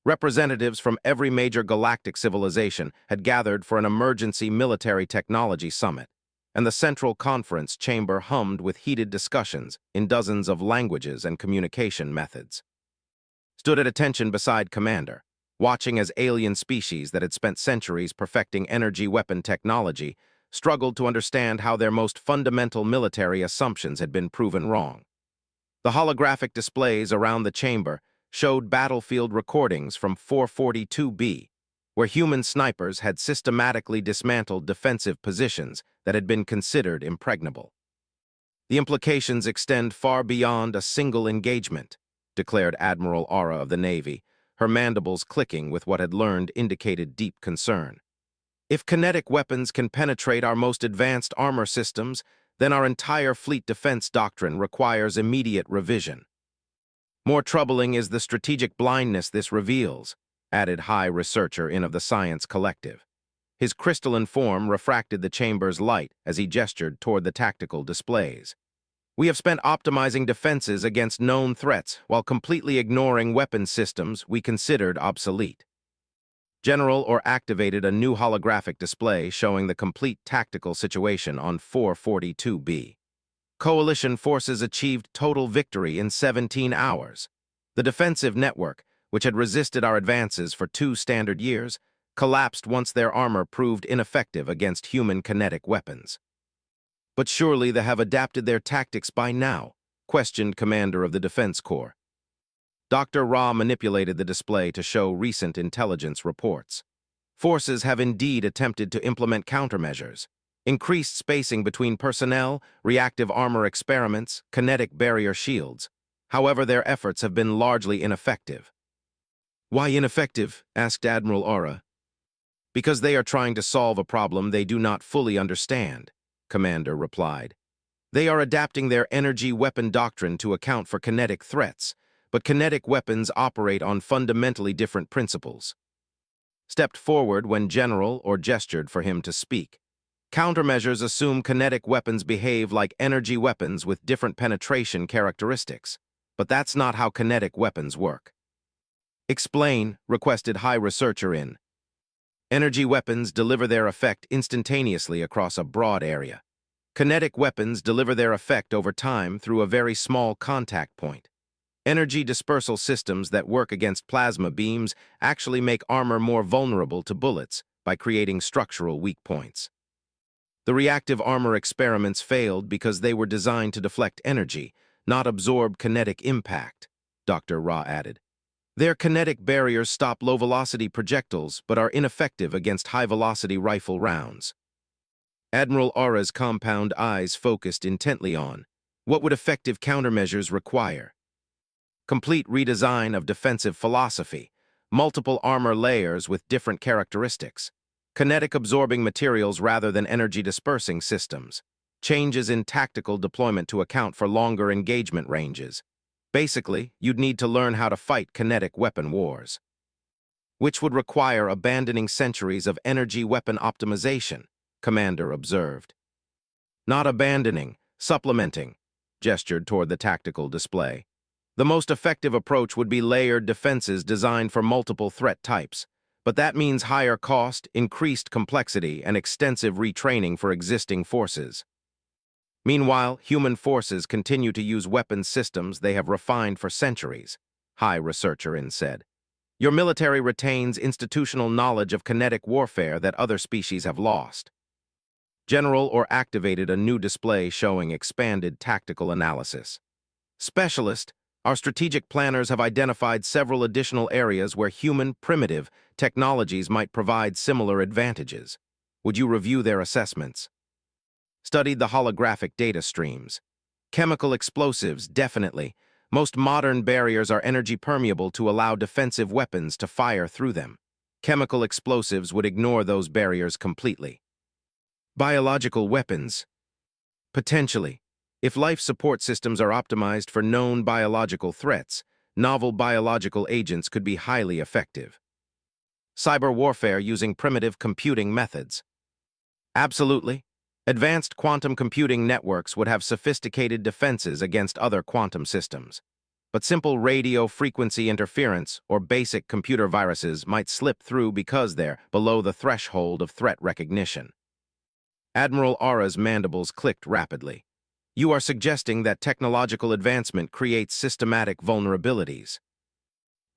Representatives from every major galactic civilization had gathered for an emergency military technology summit, and the central conference chamber hummed with heated discussions in dozens of languages and communication methods. Stood at attention beside Commander, watching as alien species that had spent centuries perfecting energy weapon technology struggled to understand how their most fundamental military assumptions had been proven wrong. The holographic displays around the chamber showed battlefield recordings from 442B, where human snipers had systematically dismantled defensive positions that had been considered impregnable. The implications extend far beyond a single engagement, declared Admiral Aura of the Navy, her mandibles clicking with what had learned indicated deep concern. If kinetic weapons can penetrate our most advanced armor systems, then our entire fleet defense doctrine requires immediate revision. More troubling is the strategic blindness this reveals, added High Researcher in of the Science Collective. His crystalline form refracted the chamber's light as he gestured toward the tactical displays. We have spent optimizing defenses against known threats while completely ignoring weapon systems we considered obsolete. General or activated a new holographic display showing the complete tactical situation on 442B. Coalition forces achieved total victory in 17 hours. The defensive network, which had resisted our advances for 2 standard years, collapsed once their armor proved ineffective against human kinetic weapons. But surely they have adapted their tactics by now, questioned Commander of the Defense Corps. Dr. Ra manipulated the display to show recent intelligence reports. Forces have indeed attempted to implement countermeasures, increased spacing between personnel, reactive armor experiments, kinetic barrier shields. However, their efforts have been largely ineffective. Why ineffective? Asked Admiral Aura. Because they are trying to solve a problem they do not fully understand, Commander replied. They are adapting their energy weapon doctrine to account for kinetic threats, but kinetic weapons operate on fundamentally different principles. Stepped forward when General or gestured for him to speak. Countermeasures assume kinetic weapons behave like energy weapons with different penetration characteristics, but that's not how kinetic weapons work. Explain, requested High Researcher in. Energy weapons deliver their effect instantaneously across a broad area. Kinetic weapons deliver their effect over time through a very small contact point. Energy dispersal systems that work against plasma beams actually make armor more vulnerable to bullets by creating structural weak points. The reactive armor experiments failed because they were designed to deflect energy, not absorb kinetic impact, Dr. Ra added. Their kinetic barriers stop low-velocity projectiles but are ineffective against high-velocity rifle rounds. Admiral Aura's compound eyes focused intently on what would effective countermeasures require. Complete redesign of defensive philosophy, multiple armor layers with different characteristics, kinetic absorbing materials rather than energy dispersing systems, changes in tactical deployment to account for longer engagement ranges. Basically, you'd need to learn how to fight kinetic weapon wars, which would require abandoning centuries of energy weapon optimization, Commander observed. Not abandoning, supplementing, gestured toward the tactical display. The most effective approach would be layered defenses designed for multiple threat types, but that means higher cost, increased complexity, and extensive retraining for existing forces. Meanwhile, human forces continue to use weapons systems they have refined for centuries, High Researcher in said. Your military retains institutional knowledge of kinetic warfare that other species have lost. General or activated a new display showing expanded tactical analysis. Specialist, our strategic planners have identified several additional areas where human, primitive technologies might provide similar advantages. Would you review their assessments? Studied the holographic data streams. Chemical explosives, definitely. Most modern barriers are energy permeable to allow defensive weapons to fire through them. Chemical explosives would ignore those barriers completely. Biological weapons. Potentially. If life support systems are optimized for known biological threats, novel biological agents could be highly effective. Cyber warfare using primitive computing methods. Absolutely. Advanced quantum computing networks would have sophisticated defenses against other quantum systems. but simple radio frequency interference or basic computer viruses might slip through because they're below the threshold of threat recognition. Admiral Ara's mandibles clicked rapidly. You are suggesting that technological advancement creates systematic vulnerabilities.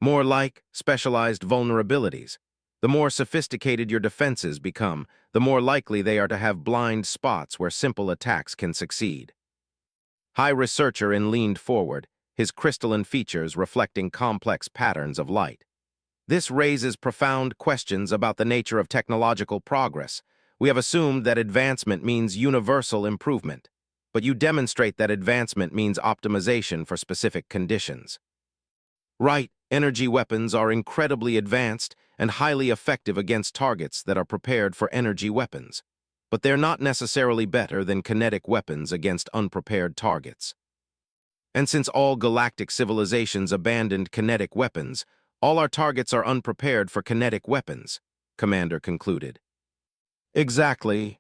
More like specialized vulnerabilities. The more sophisticated your defenses become, the more likely they are to have blind spots where simple attacks can succeed. High Researcher leaned forward, his crystalline features reflecting complex patterns of light. This raises profound questions about the nature of technological progress. We have assumed that advancement means universal improvement, but you demonstrate that advancement means optimization for specific conditions. Right, energy weapons are incredibly advanced and highly effective against targets that are prepared for energy weapons, but they're not necessarily better than kinetic weapons against unprepared targets. And since all galactic civilizations abandoned kinetic weapons, all our targets are unprepared for kinetic weapons, Commander concluded. Exactly.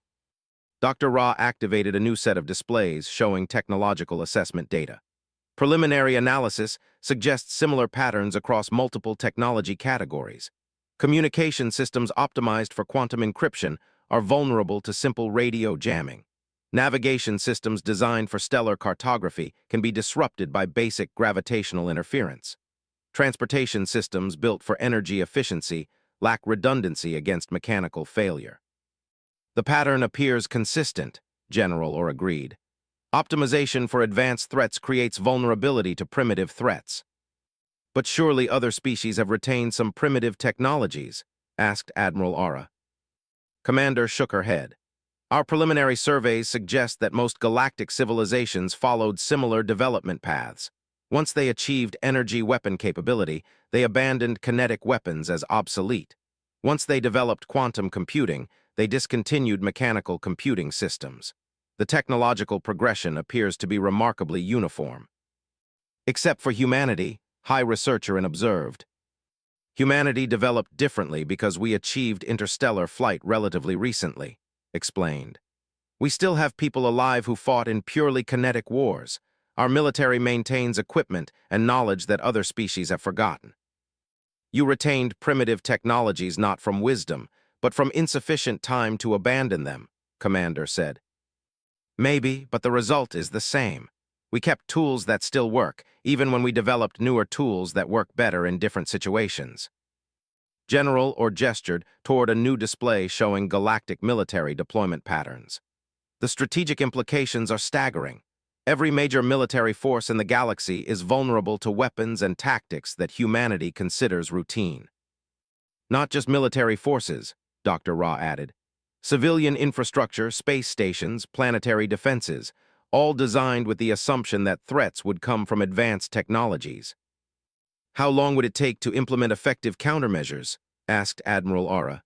Dr. Ra activated a new set of displays showing technological assessment data. Preliminary analysis suggests similar patterns across multiple technology categories. Communication systems optimized for quantum encryption are vulnerable to simple radio jamming. Navigation systems designed for stellar cartography can be disrupted by basic gravitational interference. Transportation systems built for energy efficiency lack redundancy against mechanical failure. The pattern appears consistent, General Orr agreed. Optimization for advanced threats creates vulnerability to primitive threats. But surely other species have retained some primitive technologies, asked Admiral Ara. Commander shook her head. Our preliminary surveys suggest that most galactic civilizations followed similar development paths. Once they achieved energy weapon capability, they abandoned kinetic weapons as obsolete. Once they developed quantum computing, they discontinued mechanical computing systems. The technological progression appears to be remarkably uniform. Except for humanity, High Researcher observed. Humanity developed differently because we achieved interstellar flight relatively recently, explained. We still have people alive who fought in purely kinetic wars. Our military maintains equipment and knowledge that other species have forgotten. You retained primitive technologies not from wisdom, but from insufficient time to abandon them, Commander said. Maybe, but the result is the same. We kept tools that still work, even when we developed newer tools that work better in different situations. General Orr gestured toward a new display showing galactic military deployment patterns. The strategic implications are staggering. Every major military force in the galaxy is vulnerable to weapons and tactics that humanity considers routine. Not just military forces, Dr. Ra added. Civilian infrastructure, space stations, planetary defenses, all designed with the assumption that threats would come from advanced technologies. How long would it take to implement effective countermeasures? Asked Admiral Ara.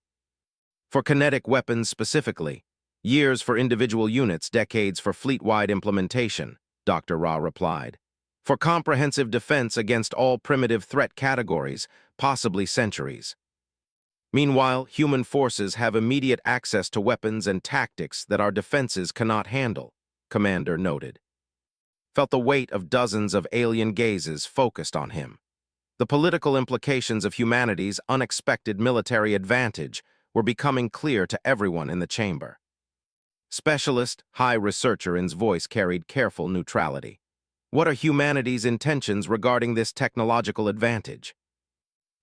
For kinetic weapons specifically, years for individual units, decades for fleet-wide implementation, Dr. Ra replied. For comprehensive defense against all primitive threat categories, possibly centuries. Meanwhile, human forces have immediate access to weapons and tactics that our defenses cannot handle, Commander noted. Felt the weight of dozens of alien gazes focused on him. The political implications of humanity's unexpected military advantage were becoming clear to everyone in the chamber. Specialist, High Researcher's voice carried careful neutrality. What are humanity's intentions regarding this technological advantage?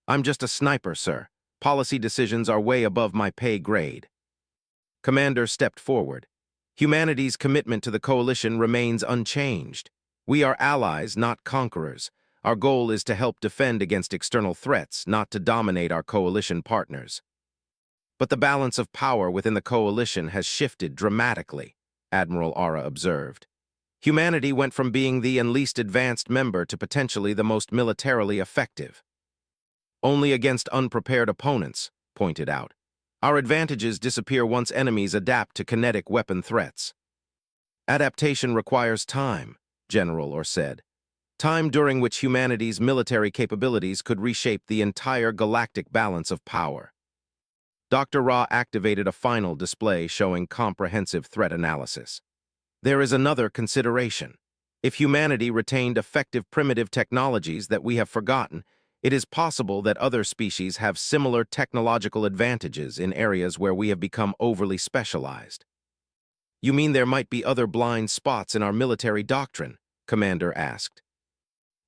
I'm just a sniper, sir. Policy decisions are way above my pay grade. Commander stepped forward. Humanity's commitment to the coalition remains unchanged. We are allies, not conquerors. Our goal is to help defend against external threats, not to dominate our coalition partners. But the balance of power within the coalition has shifted dramatically, Admiral Ara observed. Humanity went from being the least advanced member to potentially the most militarily effective. Only against unprepared opponents, pointed out. Our advantages disappear once enemies adapt to kinetic weapon threats. Adaptation requires time, General Orr said. Time during which humanity's military capabilities could reshape the entire galactic balance of power. Dr. Ra activated a final display showing comprehensive threat analysis. There is another consideration. If humanity retained effective primitive technologies that we have forgotten, it is possible that other species have similar technological advantages in areas where we have become overly specialized. You mean there might be other blind spots in our military doctrine? Commander asked.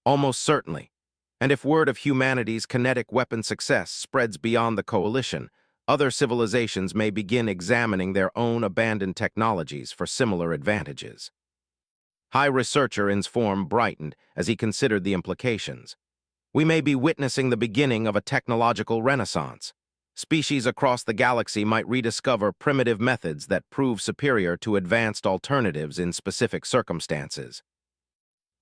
Almost certainly. And if word of humanity's kinetic weapon success spreads beyond the coalition, other civilizations may begin examining their own abandoned technologies for similar advantages. High Researcher In's form brightened as he considered the implications. We may be witnessing the beginning of a technological renaissance. Species across the galaxy might rediscover primitive methods that prove superior to advanced alternatives in specific circumstances.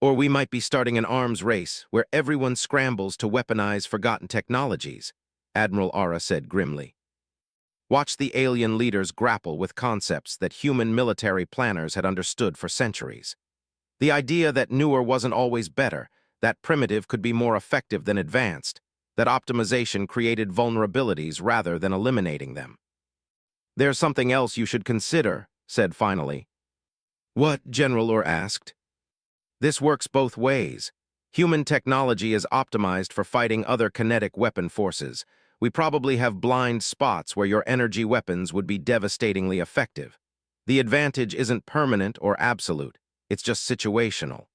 Or we might be starting an arms race where everyone scrambles to weaponize forgotten technologies, Admiral Ara said grimly. Watch the alien leaders grapple with concepts that human military planners had understood for centuries. The idea that newer wasn't always better, that primitive could be more effective than advanced, that optimization created vulnerabilities rather than eliminating them. There's something else you should consider, said finally. What? General Orr asked. This works both ways. Human technology is optimized for fighting other kinetic weapon forces. We probably have blind spots where your energy weapons would be devastatingly effective. The advantage isn't permanent or absolute. It's just situational.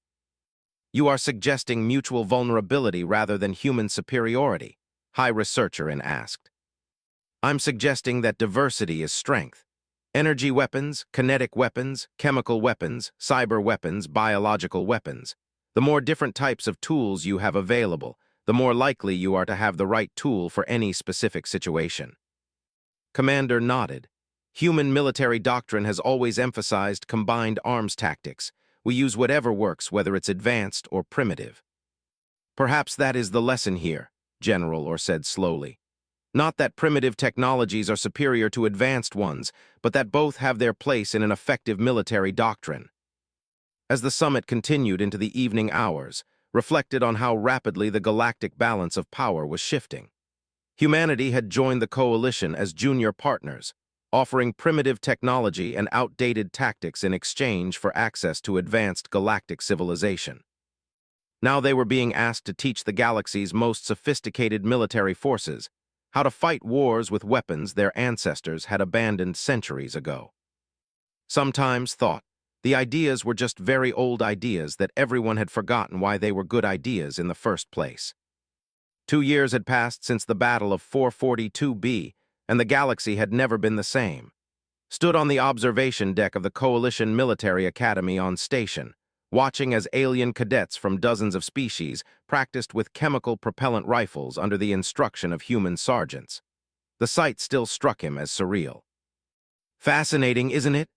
You are suggesting mutual vulnerability rather than human superiority, High Researcher In asked. I'm suggesting that diversity is strength. Energy weapons, kinetic weapons, chemical weapons, cyber weapons, biological weapons. The more different types of tools you have available, the more likely you are to have the right tool for any specific situation. Commander nodded. Human military doctrine has always emphasized combined arms tactics. We use whatever works, whether it's advanced or primitive. Perhaps that is the lesson here, General Orr said slowly. Not that primitive technologies are superior to advanced ones, but that both have their place in an effective military doctrine. As the summit continued into the evening hours, reflected on how rapidly the galactic balance of power was shifting. Humanity had joined the coalition as junior partners, offering primitive technology and outdated tactics in exchange for access to advanced galactic civilization. Now they were being asked to teach the galaxy's most sophisticated military forces how to fight wars with weapons their ancestors had abandoned centuries ago. Sometimes thought, the ideas were just very old ideas that everyone had forgotten why they were good ideas in the first place. 2 years had passed since the Battle of 442B, and the galaxy had never been the same. Stood on the observation deck of the Coalition Military Academy on station, watching as alien cadets from dozens of species practiced with chemical propellant rifles under the instruction of human sergeants. The sight still struck him as surreal. Fascinating, isn't it?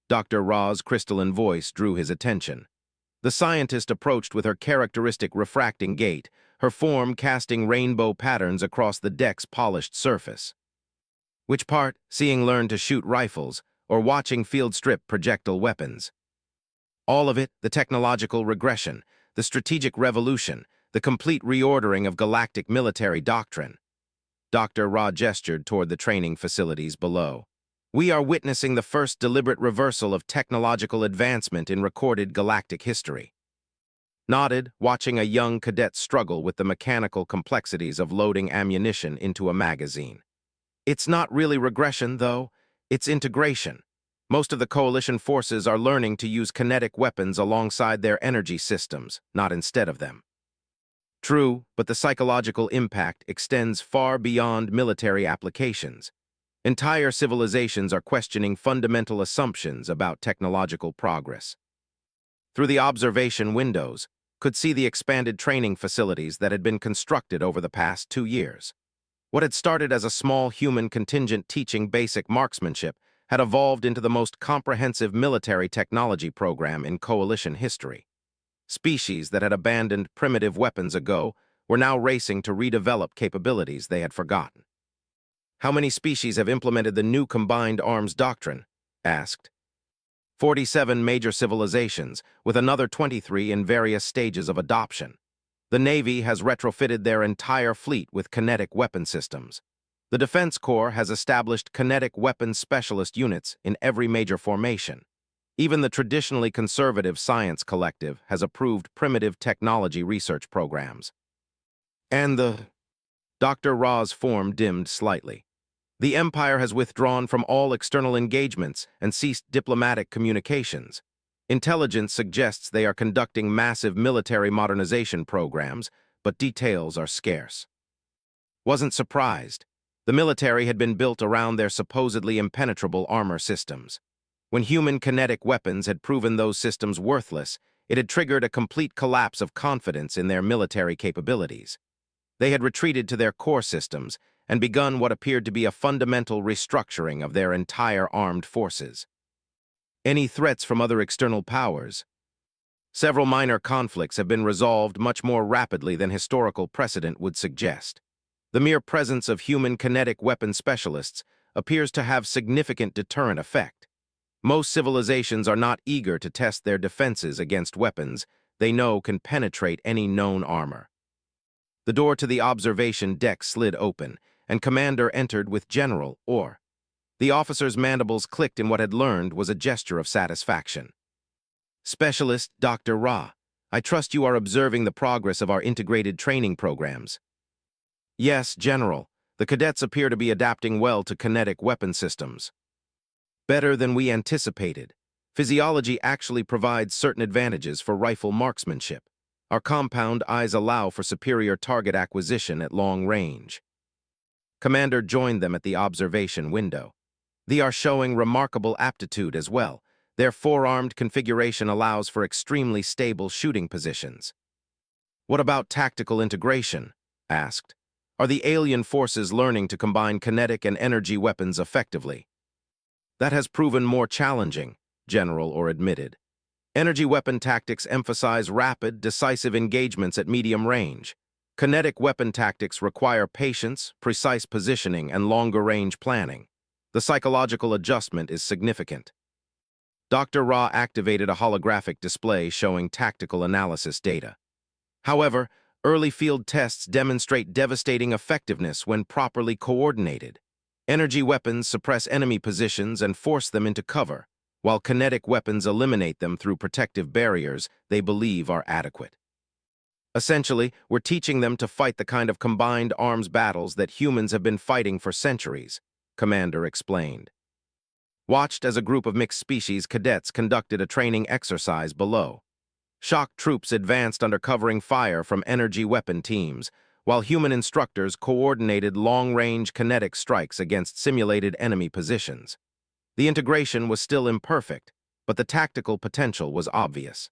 Dr. Ra's crystalline voice drew his attention. The scientist approached with her characteristic refracting gait, her form casting rainbow patterns across the deck's polished surface. Which part, seeing learn to shoot rifles, or watching field strip projectile weapons? All of it, the technological regression, the strategic revolution, the complete reordering of galactic military doctrine. Dr. Ra gestured toward the training facilities below. We are witnessing the first deliberate reversal of technological advancement in recorded galactic history. Nodded, watching a young cadet struggle with the mechanical complexities of loading ammunition into a magazine. It's not really regression, though. It's integration. Most of the coalition forces are learning to use kinetic weapons alongside their energy systems, not instead of them. True, but the psychological impact extends far beyond military applications. Entire civilizations are questioning fundamental assumptions about technological progress. Through the observation windows, could see the expanded training facilities that had been constructed over the past 2 years. What had started as a small human contingent teaching basic marksmanship had evolved into the most comprehensive military technology program in coalition history. Species that had abandoned primitive weapons ago were now racing to redevelop capabilities they had forgotten. How many species have implemented the new combined arms doctrine? Asked. 47 major civilizations, with another 23 in various stages of adoption. The Navy has retrofitted their entire fleet with kinetic weapon systems. The Defense Corps has established kinetic weapons specialist units in every major formation. Even the traditionally conservative Science Collective has approved primitive technology research programs. And the Dr. Ra's form dimmed slightly. The Empire has withdrawn from all external engagements and ceased diplomatic communications. Intelligence suggests they are conducting massive military modernization programs, but details are scarce. Wasn't surprised. The military had been built around their supposedly impenetrable armor systems. When human kinetic weapons had proven those systems worthless, it had triggered a complete collapse of confidence in their military capabilities. They had retreated to their core systems and begun what appeared to be a fundamental restructuring of their entire armed forces. Any threats from other external powers? Several minor conflicts have been resolved much more rapidly than historical precedent would suggest. The mere presence of human kinetic weapon specialists appears to have significant deterrent effect. Most civilizations are not eager to test their defenses against weapons they know can penetrate any known armor. The door to the observation deck slid open, and Commander entered with General Orr. The officer's mandibles clicked in what had learned was a gesture of satisfaction. Specialist Dr. Ra, I trust you are observing the progress of our integrated training programs. Yes, General. The cadets appear to be adapting well to kinetic weapon systems. Better than we anticipated. Physiology actually provides certain advantages for rifle marksmanship. Our compound eyes allow for superior target acquisition at long range. Commander joined them at the observation window. They are showing remarkable aptitude as well. Their four-armed configuration allows for extremely stable shooting positions. What about tactical integration? Asked. Are the alien forces learning to combine kinetic and energy weapons effectively? That has proven more challenging, General Orr admitted. Energy weapon tactics emphasize rapid, decisive engagements at medium range. Kinetic weapon tactics require patience, precise positioning, and longer-range planning. The psychological adjustment is significant. Dr. Ra activated a holographic display showing tactical analysis data. However, early field tests demonstrate devastating effectiveness when properly coordinated. Energy weapons suppress enemy positions and force them into cover, while kinetic weapons eliminate them through protective barriers they believe are adequate. Essentially, we're teaching them to fight the kind of combined arms battles that humans have been fighting for centuries, Commander explained. Watched as a group of mixed-species cadets conducted a training exercise below. Shock troops advanced under covering fire from energy weapon teams, while human instructors coordinated long-range kinetic strikes against simulated enemy positions. The integration was still imperfect, but the tactical potential was obvious.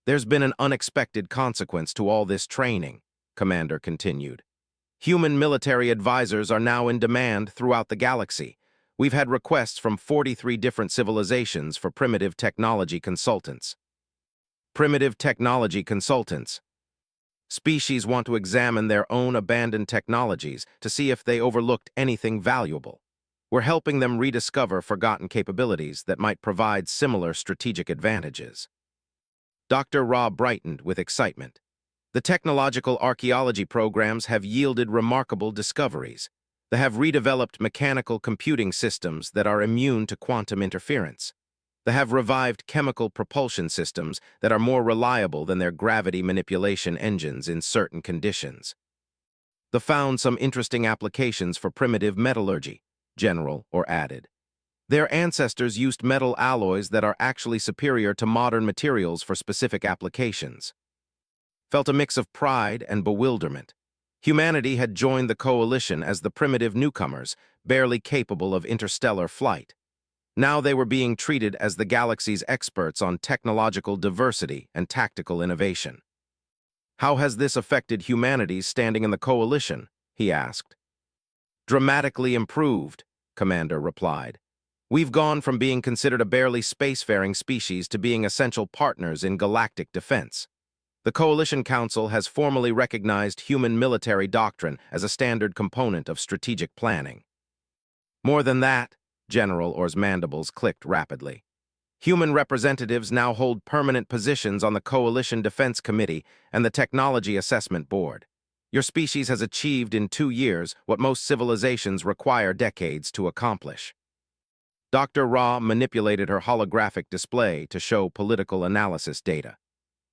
There's been an unexpected consequence to all this training, Commander continued. Human military advisors are now in demand throughout the galaxy. We've had requests from 43 different civilizations for primitive technology consultants. Primitive technology consultants. Species want to examine their own abandoned technologies to see if they overlooked anything valuable. We're helping them rediscover forgotten capabilities that might provide similar strategic advantages. Dr. Ra brightened with excitement. The technological archaeology programs have yielded remarkable discoveries. They have redeveloped mechanical computing systems that are immune to quantum interference. They have revived chemical propulsion systems that are more reliable than their gravity manipulation engines in certain conditions. They found some interesting applications for primitive metallurgy, General Orr added. Their ancestors used metal alloys that are actually superior to modern materials for specific applications. Felt a mix of pride and bewilderment. Humanity had joined the coalition as the primitive newcomers, barely capable of interstellar flight. Now they were being treated as the galaxy's experts on technological diversity and tactical innovation. How has this affected humanity's standing in the coalition? He asked. Dramatically improved, Commander replied. We've gone from being considered a barely spacefaring species to being essential partners in galactic defense. The Coalition Council has formally recognized human military doctrine as a standard component of strategic planning. More than that, General Orr's mandibles clicked rapidly. Human representatives now hold permanent positions on the Coalition Defense Committee and the Technology Assessment Board. Your species has achieved in 2 years what most civilizations require decades to accomplish. Dr. Ra manipulated her holographic display to show political analysis data.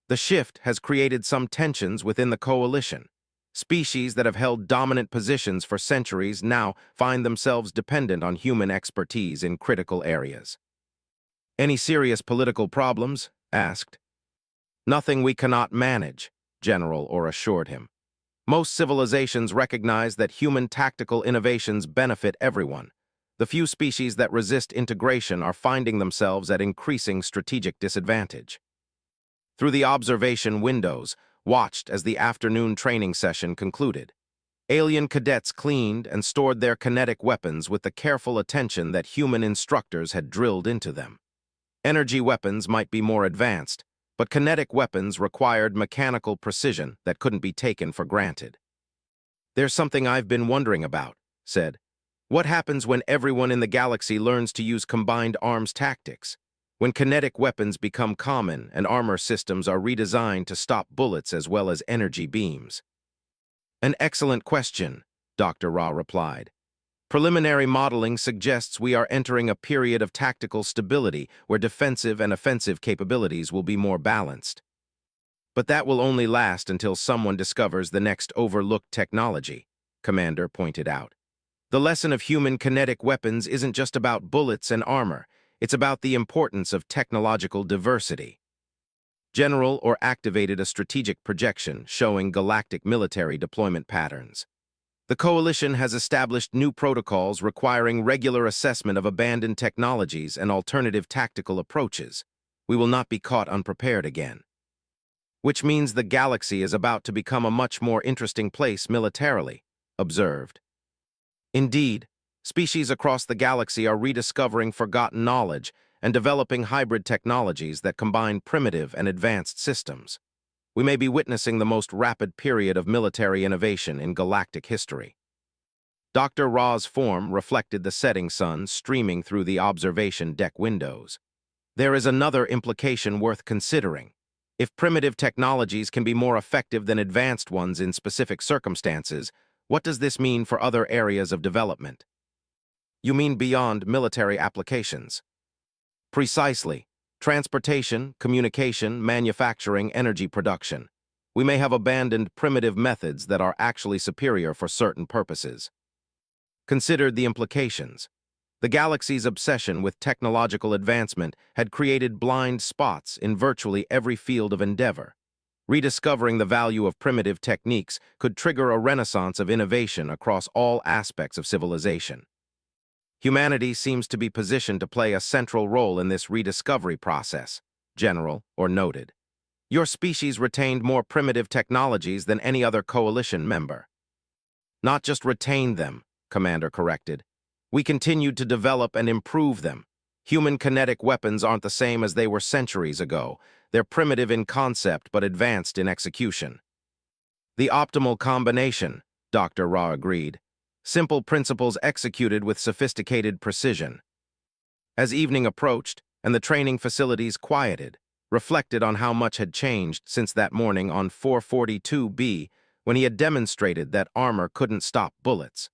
The shift has created some tensions within the coalition. Species that have held dominant positions for centuries now find themselves dependent on human expertise in critical areas. "Any serious political problems?" asked. "Nothing we cannot manage," General Orr assured him. "Most civilizations recognize that human tactical innovations benefit everyone. The few species that resist integration are finding themselves at increasing strategic disadvantage." Through the observation windows, watched as the afternoon training session concluded. Alien cadets cleaned and stored their kinetic weapons with the careful attention that human instructors had drilled into them. Energy weapons might be more advanced, but kinetic weapons required mechanical precision that couldn't be taken for granted. "There's something I've been wondering about," said. "What happens when everyone in the galaxy learns to use combined arms tactics? When kinetic weapons become common and armor systems are redesigned to stop bullets as well as energy beams?" "An excellent question," Dr. Ra replied. "Preliminary modeling suggests we are entering a period of tactical stability where defensive and offensive capabilities will be more balanced. But that will only last until someone discovers the next overlooked technology," Commander pointed out. "The lesson of human kinetic weapons isn't just about bullets and armor. It's about the importance of technological diversity." General Orr activated a strategic projection showing galactic military deployment patterns. "The Coalition has established new protocols requiring regular assessment of abandoned technologies and alternative tactical approaches. We will not be caught unprepared again." "Which means the galaxy is about to become a much more interesting place militarily," observed. "Indeed, species across the galaxy are rediscovering forgotten knowledge and developing hybrid technologies that combine primitive and advanced systems. We may be witnessing the most rapid period of military innovation in galactic history." Dr. Ra's form reflected the setting sun streaming through the observation deck windows. "There is another implication worth considering. If primitive technologies can be more effective than advanced ones in specific circumstances, what does this mean for other areas of development?" "You mean beyond military applications?" "Precisely. Transportation, communication, manufacturing, energy production. We may have abandoned primitive methods that are actually superior for certain purposes." Considered the implications. The galaxy's obsession with technological advancement had created blind spots in virtually every field of endeavor. Rediscovering the value of primitive techniques could trigger a renaissance of innovation across all aspects of civilization. "Humanity seems to be positioned to play a central role in this rediscovery process," General Orr noted. "Your species retained more primitive technologies than any other coalition member." "Not just retained them," Commander corrected. "We continued to develop and improve them. Human kinetic weapons aren't the same as they were centuries ago. They're primitive in concept but advanced in execution." "The optimal combination," Dr. Ra agreed. "Simple principles executed with sophisticated precision." As evening approached and the training facilities quieted, reflected on how much had changed since that morning on 442B when he had demonstrated that armor couldn't stop bullets.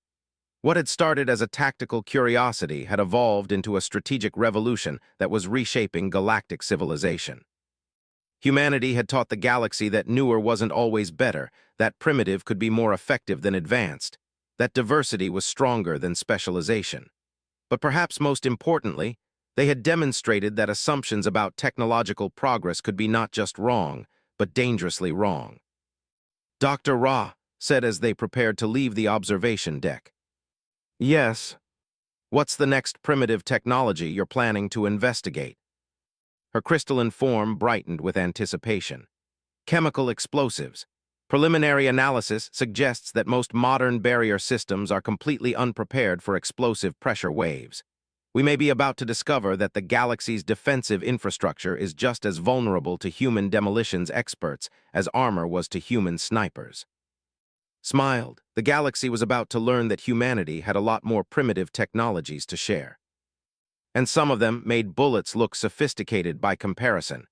What had started as a tactical curiosity had evolved into a strategic revolution that was reshaping galactic civilization. Humanity had taught the galaxy that newer wasn't always better, that primitive could be more effective than advanced, that diversity was stronger than specialization. But perhaps most importantly, they had demonstrated that assumptions about technological progress could be not just wrong, but dangerously wrong. Dr. Ra said as they prepared to leave the observation deck. "Yes. What's the next primitive technology you're planning to investigate?" Her crystalline form brightened with anticipation. "Chemical explosives. Preliminary analysis suggests that most modern barrier systems are completely unprepared for explosive pressure waves. We may be about to discover that the galaxy's defensive infrastructure is just as vulnerable to human demolitions experts as armor was to human snipers." Smiled, the galaxy was about to learn that humanity had a lot more primitive technologies to share. And some of them made bullets look sophisticated by comparison.